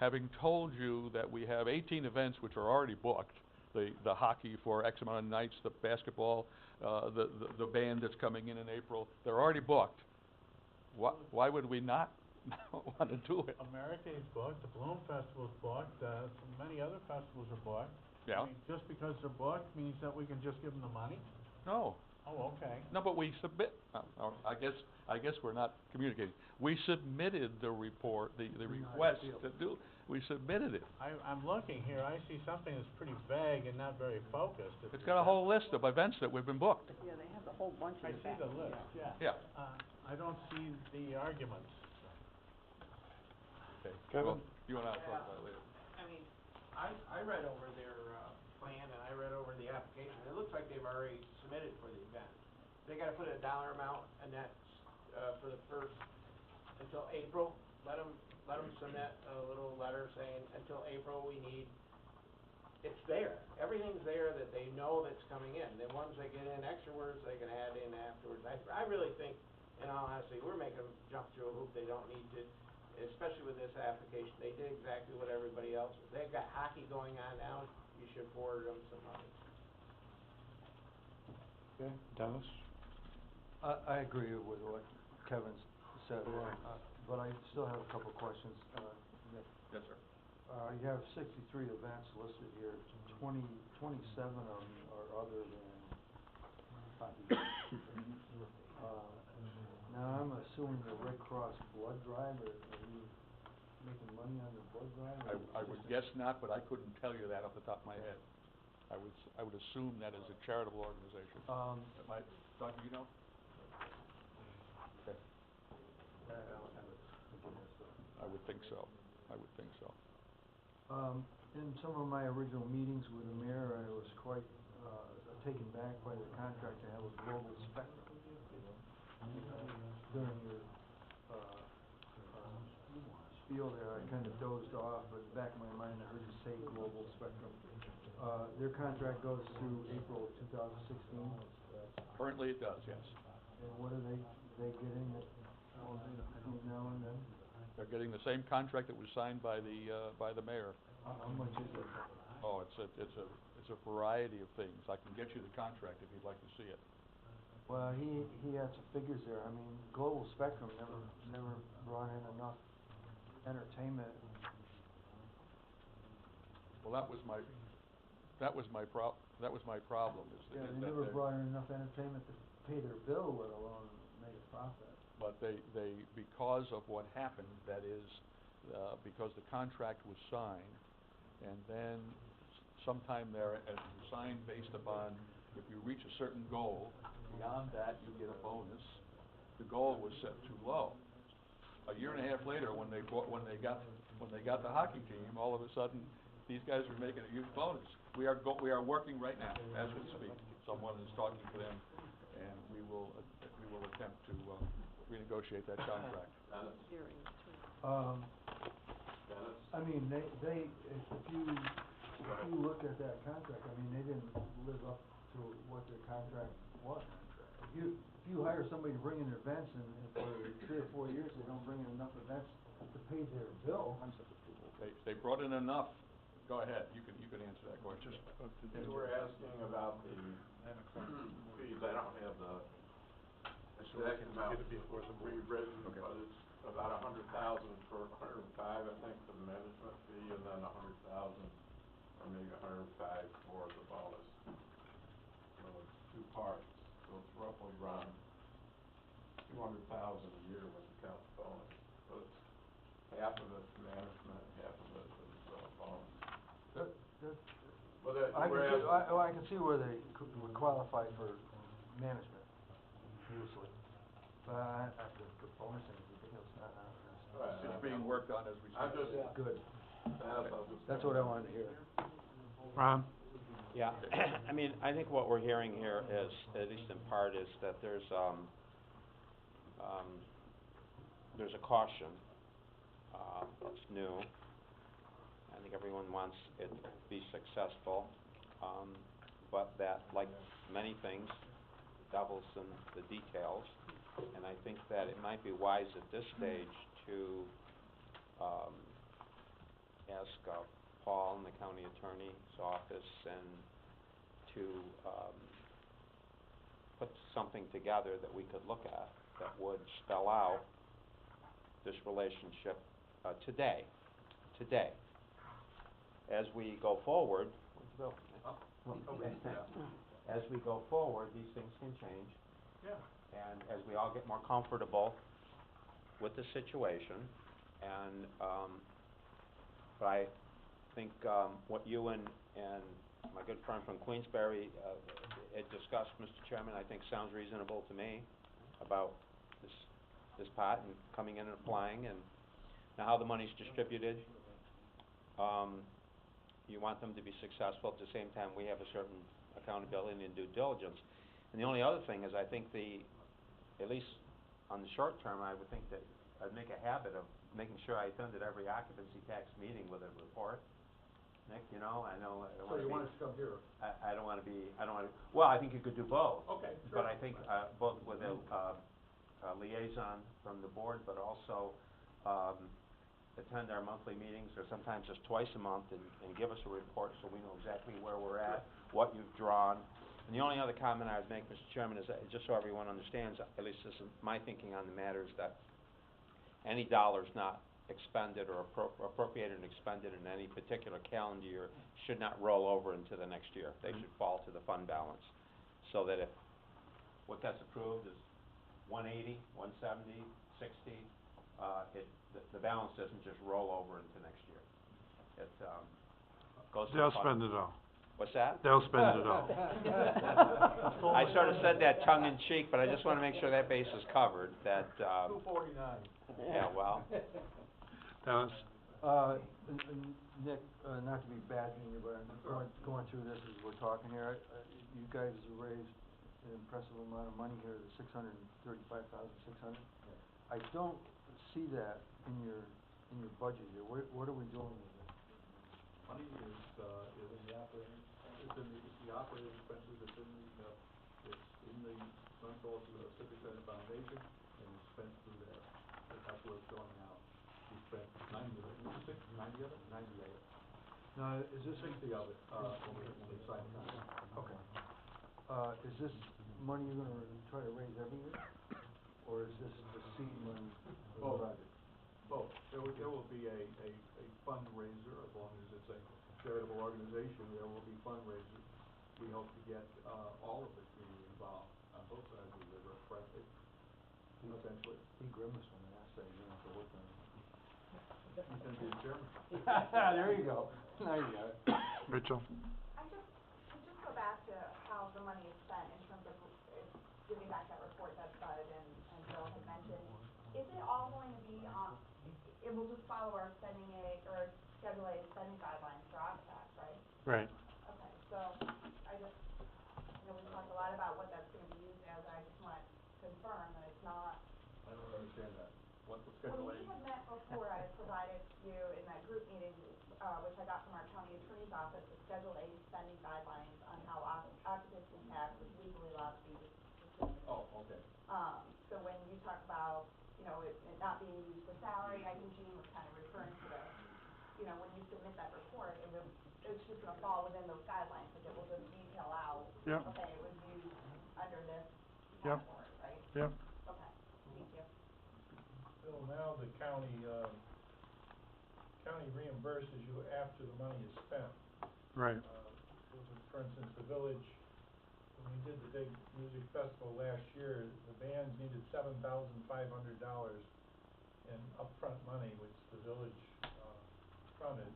Speaker 11: having told you that we have 18 events which are already booked, the hockey for X amount of nights, the basketball, the band that's coming in April, they're already booked. Why would we not want to do it?
Speaker 8: America is booked, the Bloom Festival's booked, many other festivals are booked.
Speaker 11: Yeah.
Speaker 8: I mean, just because they're booked means that we can just give them the money?
Speaker 11: No.
Speaker 8: Oh, okay.
Speaker 11: No, but we I guess we're not communicating. We submitted the report, the request to do, we submitted it.
Speaker 8: I'm looking here, I see something that's pretty vague and not very focused.
Speaker 11: It's got a whole list of events that we've been booked.
Speaker 15: Yeah, they have a whole bunch
Speaker 8: I
Speaker 15: of
Speaker 8: see the list, yeah.
Speaker 11: Yeah.
Speaker 8: I don't see the arguments.
Speaker 11: Okay.
Speaker 3: Kevin?
Speaker 11: Well, you and I will talk about it later.
Speaker 3: I mean, I read over their, plan, and I read over the application, and it looks like they've already submitted for the event. They gotta put a dollar amount, and that's, for the first, until April, let them submit a little letter saying, until April, we need, it's there, everything's there that they know that's coming in. Then once they get in extra words, they can add in afterwards. I really think, in all honesty, we're making them jump through a hoop they don't need to, especially with this application. They did exactly what everybody else, they've got hockey going on now, you should forward them some money.
Speaker 2: Okay.
Speaker 3: Dennis?
Speaker 2: I agree with what Kevin's said, but I still have a couple of questions. Nick.
Speaker 11: Yes, sir.
Speaker 2: You have 63 events listed here, 27 of them are other than hockey. Now, I'm assuming the Red Cross blood drive, are you making money on the blood drive?
Speaker 11: I would guess not, but I couldn't tell you that off the top of my head. I would assume that is a charitable organization. Doctor, you know?
Speaker 2: Okay.
Speaker 11: I would think so.
Speaker 2: In some of my original meetings with the mayor, I was quite taken back by the contract to have with Global Spectrum. During your spiel there, I kind of dozed off, but in the back of my mind, I heard you say Global Spectrum. Their contract goes through April 2016.
Speaker 11: Currently it does, yes.
Speaker 2: And what are they getting between now and then?
Speaker 11: They're getting the same contract that was signed by the mayor.
Speaker 2: How much is it?
Speaker 11: Oh, it's a variety of things. I can get you the contract if you'd like to see it.
Speaker 2: Well, he had some figures there. I mean, Global Spectrum never brought in enough entertainment
Speaker 11: Well, that was my problem, is
Speaker 2: Yeah,
Speaker 11: that
Speaker 2: they never brought in enough entertainment to pay their bill, let alone make a profit.
Speaker 11: But they, because of what happened, that is, because the contract was signed, and then sometime there, it was signed based upon, if you reach a certain goal, beyond that, you get a bonus. The goal was set too low. A year and a half later, when they got the hockey team, all of a sudden, these guys are making a huge bonus. We are working right now, as we speak. Someone is talking to them, and we will attempt to renegotiate that contract.
Speaker 2: I mean, if you look at that contract, I mean, they didn't live up to what their contract was. If you hire somebody to bring in events and for 3 or 4 years, they don't bring in enough events to pay their bill.
Speaker 11: They brought in enough. Go ahead, you can answer that question.
Speaker 12: You were asking about the fees, I don't have the exact amount rewritten, but it's about $100,000 for $105, I think, for the management fee, and then $100,000 or maybe $105 for the bonus. So it's 2 parts, so it's roughly around $200,000 a year when you count the bonus. But it's half of it's management, half of it is bonus.
Speaker 2: I can see where they would qualify for management, usually. But the bonus is ridiculous.
Speaker 11: It's being worked on as we speak.
Speaker 2: Good. That's what I wanted to hear.
Speaker 1: Ron?
Speaker 6: Yeah, I mean, I think what we're hearing here is, at least in part, is that there's a caution, that's new. I think everyone wants it to be successful, but that, like many things, the devil's in the details. And I think that it might be wise at this stage to ask Paul in the county attorney's office and to put something together that we could look at that would spell out this relationship today. As we go forward, as we go forward, these things can change.
Speaker 8: Yeah.
Speaker 6: And as we all get more comfortable with the situation, and but I think what you and my good friend from Queensberry had discussed, Mr. Chairman, I think sounds reasonable to me about this pot and coming in and applying, and now how the money's distributed. You want them to be successful. At the same time, we have a certain accountability and due diligence. And the only other thing is, I think at least on the short term, I would think that I'd make a habit of making sure I attended every occupancy tax meeting with a report. Nick, I don't want to be.
Speaker 12: So you want us to come here?
Speaker 6: I don't want to be, well, I think you could do both.
Speaker 12: Okay, sure.
Speaker 6: But I think both with a liaison from the board, but also attend our monthly meetings, or sometimes just twice a month, and give us a report so we know exactly where we're at, what you've drawn. And the only other comment I would make, Mr. Chairman, is that, just so everyone understands, at least this is my thinking on the matter, is that any dollars not expended or appropriated and expended in any particular calendar year should not roll over into the next year. They should fall to the fund balance. So that if what gets approved is 180, 170, 60, the balance doesn't just roll over into next year. It goes to the
Speaker 1: They'll
Speaker 6: fund.
Speaker 1: spend it all.
Speaker 6: What's that?
Speaker 1: They'll spend it all.
Speaker 6: I sort of said that tongue in cheek, but I just want to make sure that base is covered, that,
Speaker 12: 249.
Speaker 6: yeah, well.
Speaker 1: Dennis?
Speaker 2: Nick, not to be badgering you, but I'm going through this as we're talking here. You guys have raised an impressive amount of money here, the $635,600. I don't see that in your budget here. What are we doing with it?
Speaker 11: Money is in the operating, it's the operating expenses, it's in the Sun Falls Civic Center Foundation, and it's spent through there. That's where it's going out. We spent 90 of it. Was it 90 of it? 90 of it.
Speaker 2: Now, is this
Speaker 11: 60 of it, when we signed the contract.
Speaker 2: okay? Is this money you're gonna try to raise every year, or is this the seed money for the project?
Speaker 11: Both. There will be a fundraiser, as long as it's
Speaker 12: charitable organization, there will be fundraisers. We hope to get, all of the community involved on both sides of the river, frankly, essentially.
Speaker 2: He grimaced when I asked that, you don't have to work on it.
Speaker 12: He's gonna be the chairman.
Speaker 2: There you go, now you got it.
Speaker 1: Rachel?
Speaker 13: To just go back to how the money is spent in terms of, giving back that report that Bud and Bill had mentioned, is it all going to be on, it will just follow our Schedule A spending guidelines for Occupac, right?
Speaker 1: Right.
Speaker 13: Okay, so, I just, we've talked a lot about what that's gonna be used as, I just want to confirm that it's not.
Speaker 12: I don't understand that. What's
Speaker 13: When
Speaker 12: Schedule A?
Speaker 13: we had met before, I had provided you in that group meeting, which I got from our county attorney's office, the Schedule A spending guidelines on how occupancy tax is legally allowed to be distributed.
Speaker 12: Oh, okay.
Speaker 13: So when you talk about, it not being used for salary, I think Jean was kind of referring to this. When you submit that report, it's just gonna fall within those guidelines, like it will just detail out,
Speaker 1: Yep.
Speaker 13: okay, it was used under this
Speaker 1: Yep.
Speaker 13: category, right?
Speaker 1: Yep.
Speaker 13: Okay, thank you.
Speaker 10: Bill, now the county reimburses you after the money is spent.
Speaker 1: Right.
Speaker 10: For instance, the village, when we did the big music festival last year, the bands needed $7,500 in upfront money, which the village fronted,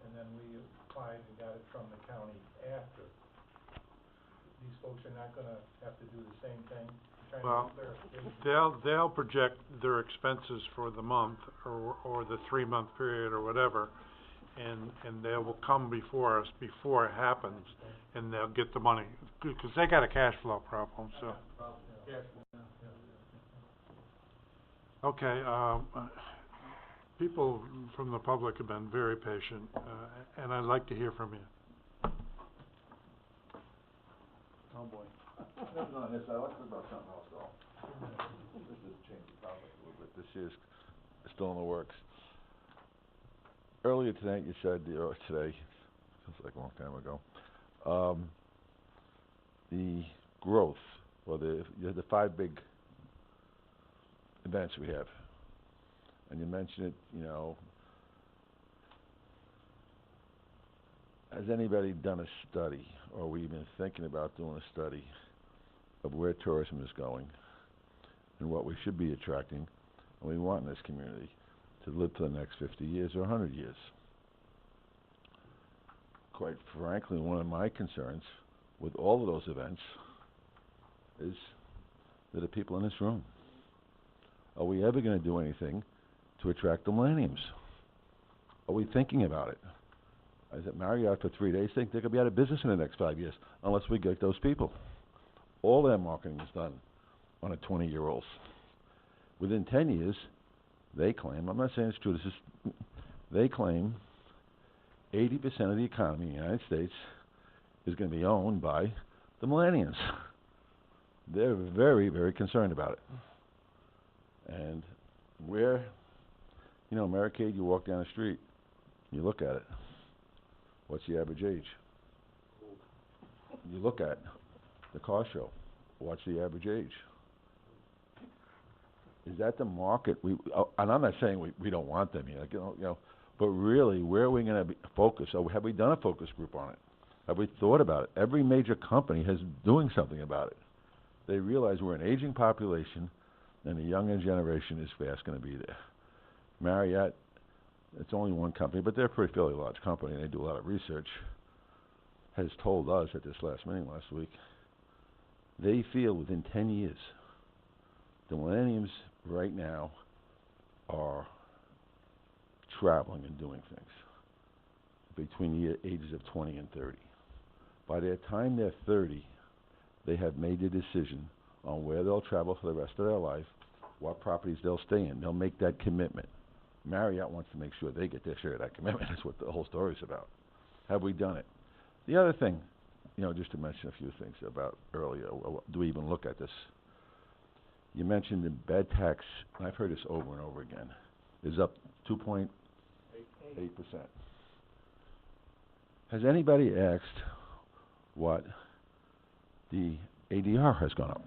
Speaker 10: and then we applied and got it from the county after. These folks are not gonna have to do the same thing? I'm trying to
Speaker 1: Well,
Speaker 10: get clarification.
Speaker 1: they'll project their expenses for the month or the 3-month period or whatever, and they will come before us before it happens, and they'll get the money, because they got a cash flow problem, so. Okay, people from the public have been very patient, and I'd like to hear from you.
Speaker 12: Oh, boy. Nothing on this, I want to talk about something else, though. This is change the topic a little bit. This is still in the works. Earlier tonight, you said, today, feels like a long time ago, the growth, or you had the 5 big events we have. And you mentioned it, has anybody done a study, or are we even thinking about doing a study of where tourism is going and what we should be attracting and we want in this community to live for the next 50 years or 100 years? Quite frankly, one of my concerns with all of those events is the people in this room. Are we ever going to do anything to attract the millenniums? Are we thinking about it? I said, Marriott for 3 days think they could be out of business in the next 5 years unless we get those people. All their marketing is done on a 20-year-olds. Within 10 years, they claim, I'm not saying it's true, they claim 80% of the economy in the United States is going to be owned by the millennials. They're very, very concerned about it. And Mary-Kate, you walk down the street, you look at it. What's the average age? You look at the car show. What's the average age? Is that the market? And I'm not saying we don't want them here, but really, where are we going to focus? Have we done a focus group on it? Have we thought about it? Every major company is doing something about it. They realize we're an aging population, and the younger generation is fast going to be there. Marriott, it's only one company, but they're a pretty fairly large company, and they do a lot of research, has told us at this last meeting last week, they feel within 10 years, the millenniums right now are traveling and doing things between the ages of 20 and 30. By the time they're 30, they have made the decision on where they'll travel for the rest of their life, what properties they'll stay in. They'll make that commitment. Marriott wants to make sure they get their share of that commitment. That's what the whole story's about. Have we done it? The other thing, just to mention a few things about earlier, do we even look at this? You mentioned the bed tax, and I've heard this over and over again, is up 2.8%. Has anybody asked what the ADR has gone up?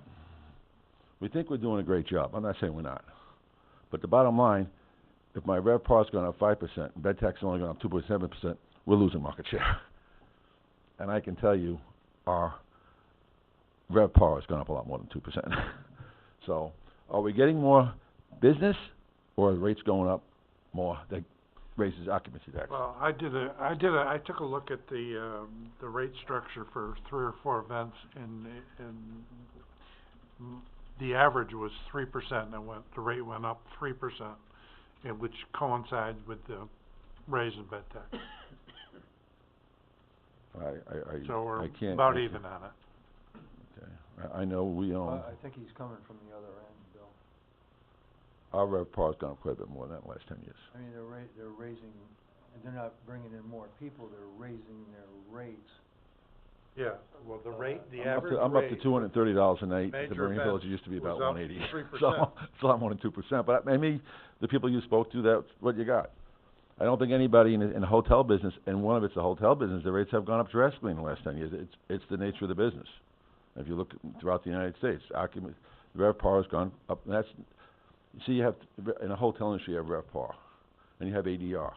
Speaker 12: We think we're doing a great job. I'm not saying we're not. But the bottom line, if my RevPAR's gone up 5%, and bed tax has only gone up 2.7%,
Speaker 16: we're losing market share. And I can tell you, our RevPAR has gone up a lot more than 2%. So, are we getting more business, or are the rates going up more that raises occupancy tax?
Speaker 1: Well, I took a look at the rate structure for 3 or 4 events, and the average was 3%, and the rate went up 3%, which coincides with the raise in bed tax. So we're about even on it.
Speaker 16: Okay. I know we own.
Speaker 2: I think he's coming from the other end, Bill.
Speaker 16: Our RevPAR's gone up quite a bit more than that in the last 10 years.
Speaker 2: I mean, they're raising, and they're not bringing in more people, they're raising their rates.
Speaker 1: Yeah, well, the
Speaker 16: I'm
Speaker 1: average
Speaker 16: up to $230 a night. At the
Speaker 1: major
Speaker 16: Burning Village, it used to be about
Speaker 1: was up
Speaker 16: 180.
Speaker 1: 3%.
Speaker 16: So it's a lot more than 2%. But maybe the people you spoke to, that's what you got. I don't think anybody in the hotel business, and one of it's the hotel business, the rates have gone up drastically in the last 10 years. It's the nature of the business. If you look throughout the United States, the RevPAR has gone up. And you see, in a hotel industry, you have RevPAR, and you have ADR,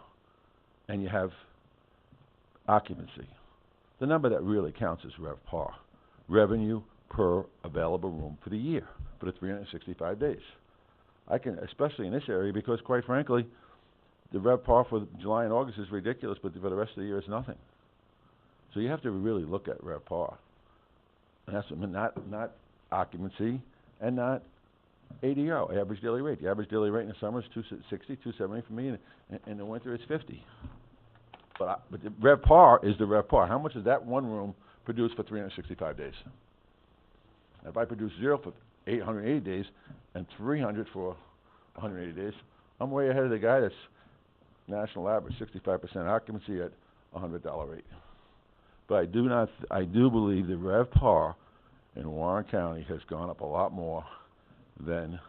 Speaker 16: and you have occupancy. The number that really counts is RevPAR, revenue per available room for the year, for the 365 days. Especially in this area, because quite frankly, the RevPAR for July and August is ridiculous, but for the rest of the year, it's nothing. So you have to really look at RevPAR. And that's not occupancy and not ADR, average daily rate. The average daily rate in the summer is $260, $270 for me, and in the winter it's $50. But the RevPAR is the RevPAR. How much does that one room produce for 365 days? If I produce 0 for 880 days and 300 for 180 days, I'm way ahead of the guy that's national average, 65% occupancy at $100 rate. But I do believe the RevPAR in Warren County has gone up a lot more than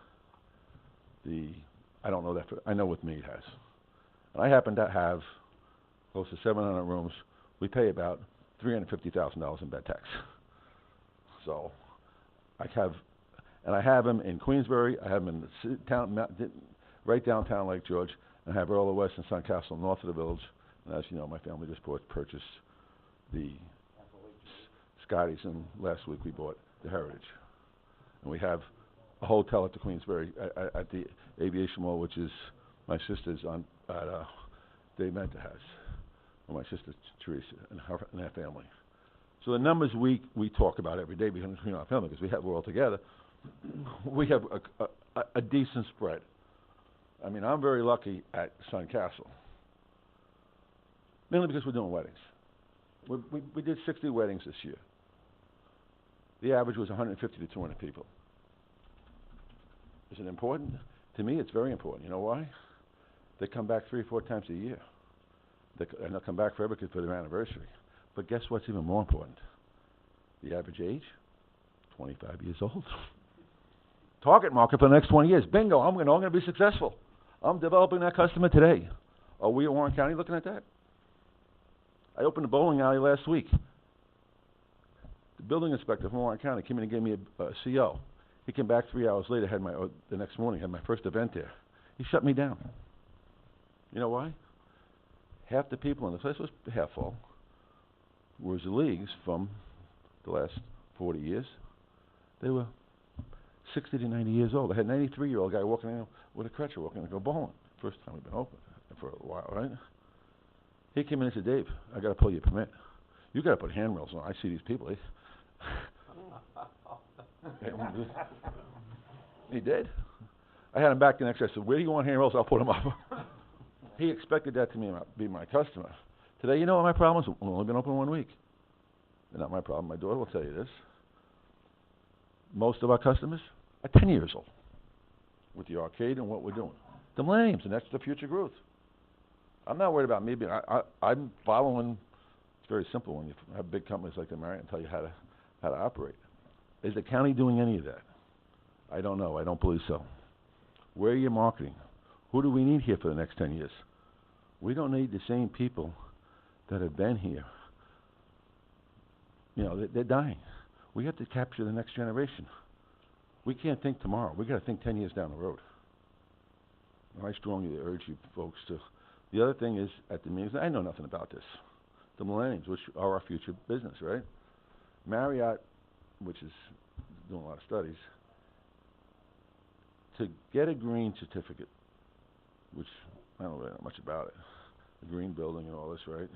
Speaker 16: I don't know that, I know with me it has. And I happen to have close to 700 rooms. We pay about $350,000 in bed tax. So, I have them in Queensbury, I have them in the right downtown Lake George, and I have Earl of West and Sun Castle north of the village. And as you know, my family just purchased the Scotty's, and last week we bought the Heritage. And we have a hotel at the Queensbury, at the Aviation Mall, which is my sister's Dave Menta has, or my sister Teresa and her family. So the numbers we talk about every day between our family, because we're all together, we have a decent spread. I mean, I'm very lucky at Sun Castle, mainly because we're doing weddings. We did 60 weddings this year. The average was 150 to 200 people. Is it important? To me, it's very important. You know why? They come back 3 or 4 times a year. And they'll come back forever for their anniversary. But guess what's even more important? The average age? 25 years old. Target market for the next 20 years. Bingo, I'm going to be successful. I'm developing that customer today. Are we in Warren County looking at that? I opened a bowling alley last week. The building inspector from Warren County came in and gave me a CO. He came back 3 hours later, the next morning, had my first event there. He shut me down. You know why? Half the people in the place was half full. Was the leagues from the last 40 years. They were 60 to 90 years old. I had a 93-year-old guy walking in with a crutch walking in to go bowling. First time we've been open for a while, right? He came in and said, Dave, I got to pull your permit. You got to put handrails on. I see these people. He did. I had him back the next day. I said, where do you want handrails? I'll put them up. He expected that to be my customer. Today, you know what my problem is? We've only been open 1 week. They're not my problem. My daughter will tell you this. Most of our customers are 10 years old with the arcade and what we're doing. The millenniums, and that's the future growth. I'm not worried about me being, I'm following, it's very simple when you have big companies like the Marriott and tell you how to operate. Is the county doing any of that? I don't know. I don't believe so. Where are you marketing? Who do we need here for the next 10 years? We don't need the same people that have been here. You know, they're dying. We have to capture the next generation. We can't think tomorrow. We got to think 10 years down the road. And I strongly urge you folks to. The other thing is, at the meetings, I know nothing about this. the millennials, which are our future business, right? Marriott, which is doing a lot of studies, to get a green certificate, which I don't really know much about it, the green building and all this, right?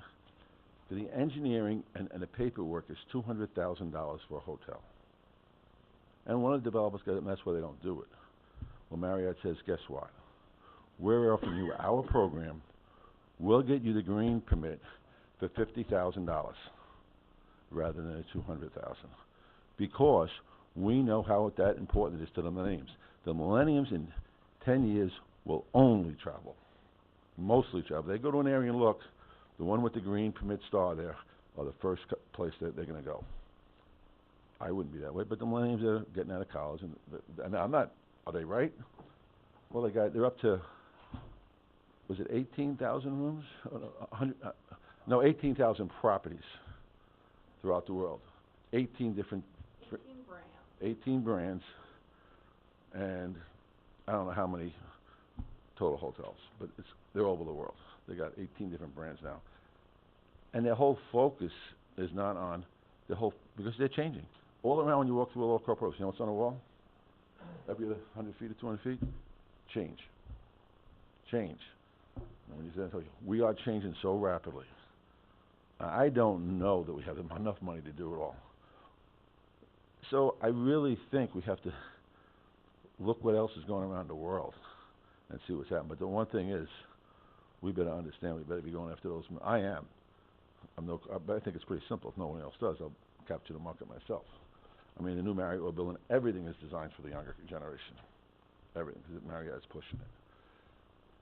Speaker 16: For the engineering and the paperwork is $200,000 for a hotel. And one of the developers got it, and that's why they don't do it. Well, Marriott says, guess what? We're offering you our program. We'll get you the green permit for $50,000 rather than the $200,000, because we know how that important it is to the millennials. The millennials in 10 years will only travel, mostly travel. They go to an area and look. The one with the green permit star there are the first place that they're going to go. I wouldn't be that way, but the millennials are getting out of college, and I'm not. Are they right? Well, they're up to, was it 18,000 rooms? 18,000 properties throughout the world. 18 different. 18 brands, and I don't know how many total hotels, but they're over the world. They got 18 different brands now, and their whole focus is not on because they're changing. All around when you walk through a little corporation, you know what's on the wall? Every 100 feet or 200 feet, change. And when you say, we are changing so rapidly. I don't know that we have enough money to do it all. So I really think we have to look what else is going around the world and see what's happening. But the one thing is, we better understand, we better be going after those. I think it's pretty simple. If no one else does, I'll capture the market myself. I mean, the new Marriott we're building, everything is designed for the younger generation. Everything, because Marriott is pushing it.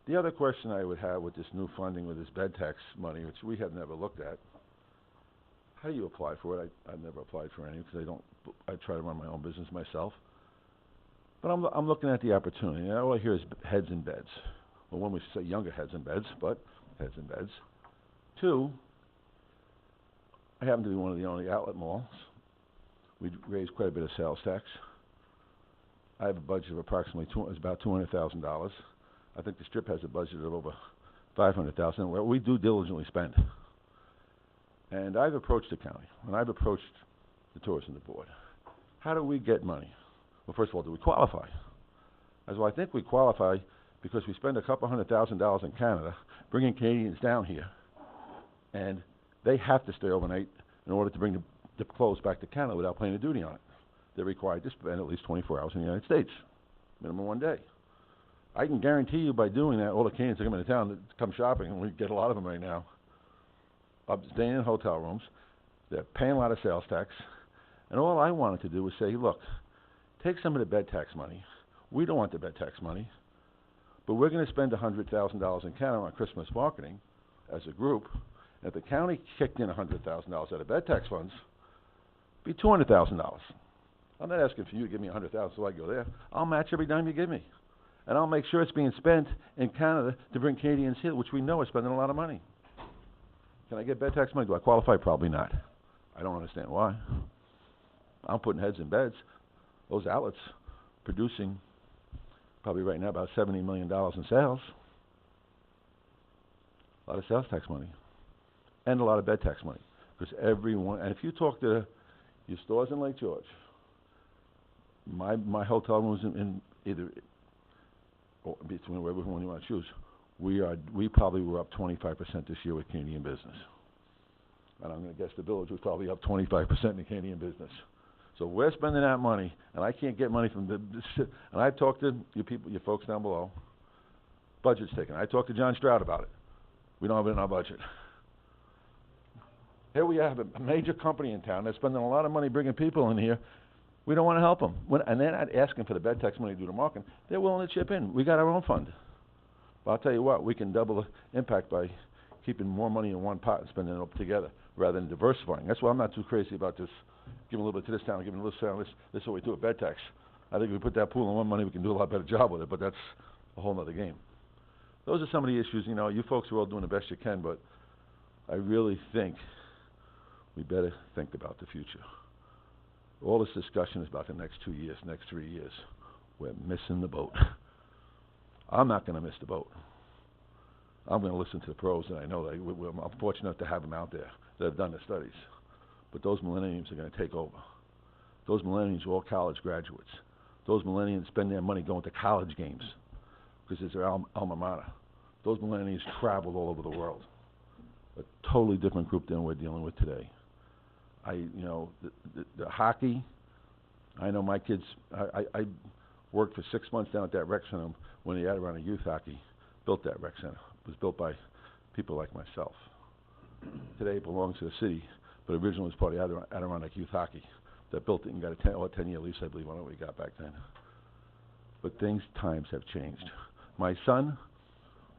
Speaker 16: The other question I would have with this new funding, with this bed tax money, which we have never looked at, how do you apply for it? I've never applied for any because I try to run my own business myself. But I'm looking at the opportunity. All I hear is heads in beds. Well, when we say younger heads in beds, but heads in beds. Two, I happen to be one of the only outlet malls. We raise quite a bit of sales tax. I have a budget of approximately about $200,000. I think the Strip has a budget of over $500,000. Well, we do diligently spend. And I've approached the county, and I've approached the tourism board. How do we get money? Well, first of all, do we qualify? I think we qualify because we spend a couple $100,000 in Canada bringing Canadians down here, and they have to stay overnight in order to bring the clothes back to Canada without paying a duty on it. They're required to spend at least 24 hours in the United States, minimum 1 day. I can guarantee you by doing that, all the Canadians that come into town that come shopping, and we get a lot of them right now, are staying in hotel rooms. They're paying a lot of sales tax. And all I wanted to do was say, look, take some of the bed tax money. We don't want the bed tax money, but we're going to spend $100,000 in Canada on Christmas marketing as a group. And if the county kicked in $100,000 out of bed tax funds, it'd be $200,000. I'm not asking for you to give me $100,000 so I go there. I'll match every dime you give me. And I'll make sure it's being spent in Canada to bring Canadians here, which we know are spending a lot of money. Can I get bed tax money? Do I qualify? Probably not. I don't understand why. I'm putting heads in beds. Those outlets producing probably right now about $70 million in sales. A lot of sales tax money. And a lot of bed tax money. Because everyone, and if you talk to your stores in Lake George, my hotel rooms in either, or between wherever one you want to choose, we probably were up 25% this year with Canadian business. And I'm going to guess the village was probably up 25% in Canadian business. So we're spending that money, and I can't get money from and I've talked to your folks down below. Budget's taken. I talked to John Stroud about it. We don't have it in our budget. Here we have a major company in town that's spending a lot of money bringing people in here. We don't want to help them. And they're not asking for the bed tax money to do the marketing. They're willing to chip in. We got our own fund. But I'll tell you what, we can double the impact by keeping more money in one pot and spending it up together rather than diversifying. That's why I'm not too crazy about this. Giving a little bit to this town, giving a little town. This is what we do with bed tax. I think if we put that pool in one money, we can do a lot better job with it, but that's a whole other game. Those are some of the issues. You folks are all doing the best you can, but I really think we better think about the future. All this discussion is about the next 2 years, next 3 years. We're missing the boat. I'm not going to miss the boat. I'm going to listen to the pros, and I know that I'm fortunate to have them out there. that have done the studies. But those millennials are gonna take over. Those millennials are all college graduates. Those millennials spend their money going to college games, because it's their alma mater. Those millennials travel all over the world. A totally different group than we're dealing with today. The hockey, I know my kids, I worked for 6 months down at that rec center when the Adirondack Youth Hockey built that rec center. It was built by people like myself. Today it belongs to the city, but originally it was part of Adirondack Youth Hockey that built it and got a 10-year lease, I believe, on what we got back then. But times have changed. My son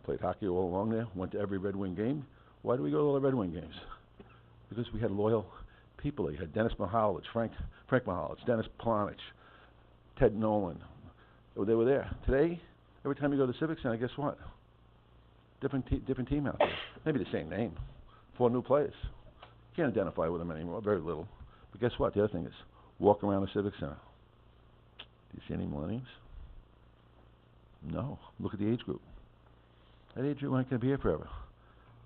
Speaker 16: played hockey all along there, went to every Red Wing game. Why do we go to all the Red Wing games? Because we had loyal people. You had Dennis Mihallich, Frank Mihallich, Dennis Planich, Ted Nolan. They were there. Today, every time you go to the Civic Center, guess what? Different team out there. Maybe the same name. 4 new players. You can't identify with them anymore, very little. But guess what? The other thing is, walk around the Civic Center. Do you see any millennials? No. Look at the age group. That age group ain't going to be here forever.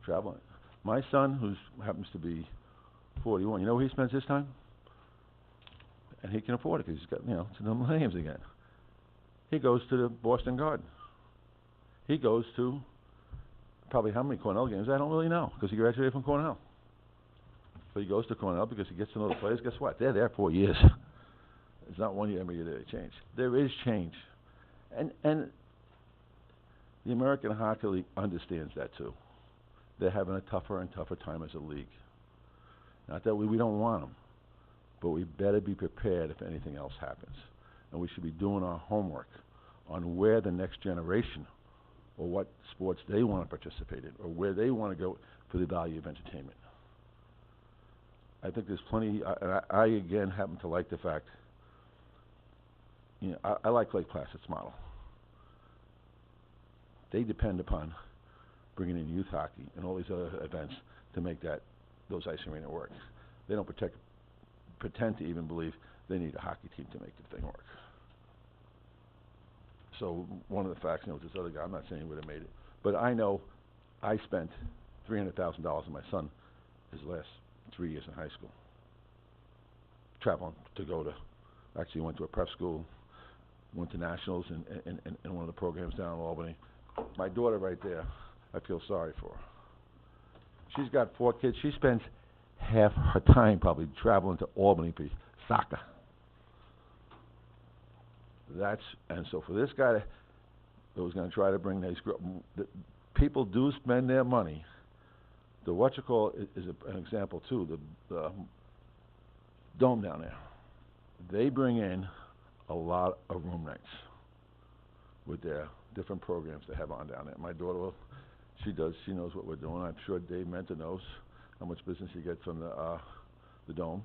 Speaker 16: Traveling. My son, who happens to be 41, you know where he spends his time? And he can afford it because he's got, it's the millennials again. He goes to the Boston Garden. He goes to probably how many Cornell games, I don't really know, because he graduated from Cornell. But he goes to Cornell because he gets to know the players. Guess what? They're there 4 years. It's not 1 year, every year they change. There is change. And the American Hockey League understands that too. They're having a tougher and tougher time as a league. Not that we don't want them, but we better be prepared if anything else happens. And we should be doing our homework on where the next generation or what sports they want to participate in or where they want to go for the value of entertainment. I think there's plenty, I again happen to like the fact, I like Lake Placid's model. They depend upon bringing in youth hockey and all these other events to make those ice arena work. They don't pretend to even believe they need a hockey team to make the thing work. So one of the facts, with this other guy, I'm not saying he would have made it, but I know I spent $300,000 on my son his last 3 years in high school, traveling to go to, actually went to a prep school, went to nationals in one of the programs down in Albany. My daughter right there, I feel sorry for her. She's got 4 kids. She spends half her time probably traveling to Albany for soccer. And so for this guy that was going to try to bring these people do spend their money. The is an example too. The Dome down there, they bring in a lot of room nights with their different programs they have on down there. My daughter, she knows what we're doing. I'm sure Dave Menta knows how much business he gets from the Dome.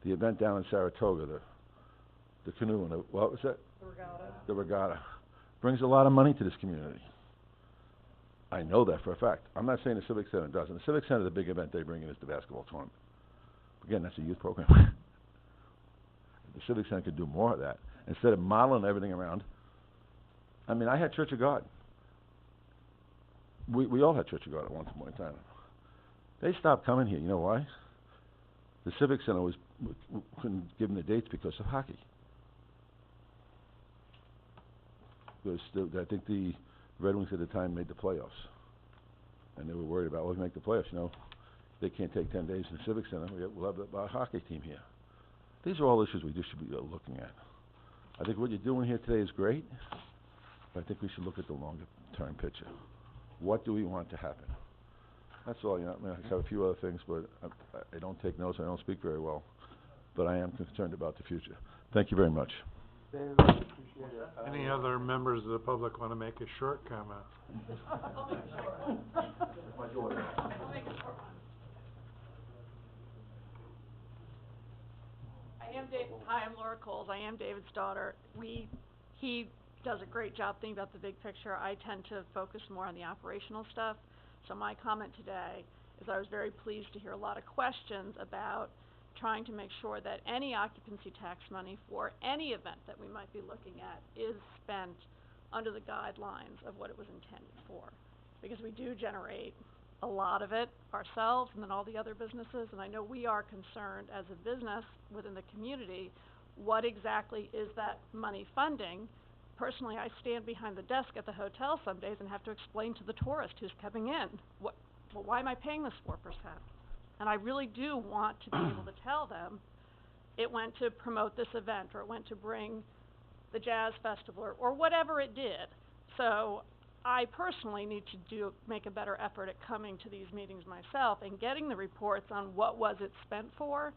Speaker 16: The event down in Saratoga, the canoe and what was that?
Speaker 15: The regatta.
Speaker 16: The regatta brings a lot of money to this community. I know that for a fact. I'm not saying the Civic Center doesn't. The Civic Center, the big event they bring in is the basketball tournament. Again, that's a youth program. The Civic Center could do more of that instead of modeling everything around. I mean, I had Church of God. We all had Church of God at one point in time. They stopped coming here. You know why? The Civic Center couldn't give them the dates because of hockey. I think the Red Wings at the time made the playoffs, and they were worried about, we make the playoffs. They can't take 10 days in the Civic Center. We'll have our hockey team here. These are all issues we just should be looking at. I think what you're doing here today is great, but I think we should look at the longer-term picture. What do we want to happen? That's all. I have a few other things, but I don't take notes. I don't speak very well, but I am concerned about the future. Thank you very much.
Speaker 2: David, appreciate it.
Speaker 1: Any other members of the public want to make a short comment?
Speaker 15: Hi, I'm Laura Coles. I am David's daughter. He does a great job thinking about the big picture. I tend to focus more on the operational stuff. So my comment today is I was very pleased to hear a lot of questions about trying to make sure that any occupancy tax money for any event that we might be looking at is spent under the guidelines of what it was intended for. because we do generate a lot of it ourselves and then all the other businesses, and I know we are concerned as a business within the community, what exactly is that money funding? Personally, I stand behind the desk at the hotel some days and have to explain to the tourist who's coming in, well, why am I paying this 4%? And I really do want to be able to tell them, it went to promote this event, or it went to bring the jazz festival, or whatever it did. So, I personally need to make a better effort at coming to these meetings myself and getting the reports on what was it spent for,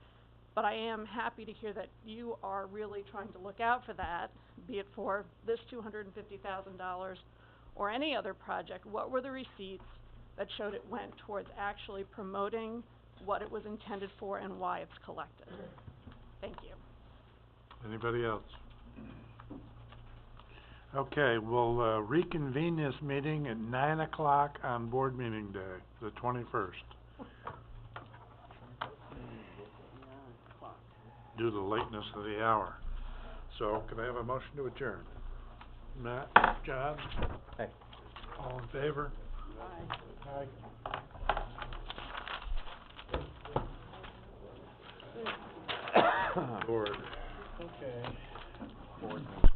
Speaker 15: but I am happy to hear that you are really trying to look out for that, be it for this $250,000 or any other project. What were the receipts that showed it went towards actually promoting what it was intended for and why it's collected? Thank you.
Speaker 1: Anybody else? Okay, we'll reconvene this meeting at 9 o'clock on board meeting day, the 21st. Due to the lateness of the hour. So, could I have a motion to adjourn? Matt, John?
Speaker 6: Aye.
Speaker 1: All in favor? Aye. Board.
Speaker 8: Okay.
Speaker 6: Board meeting.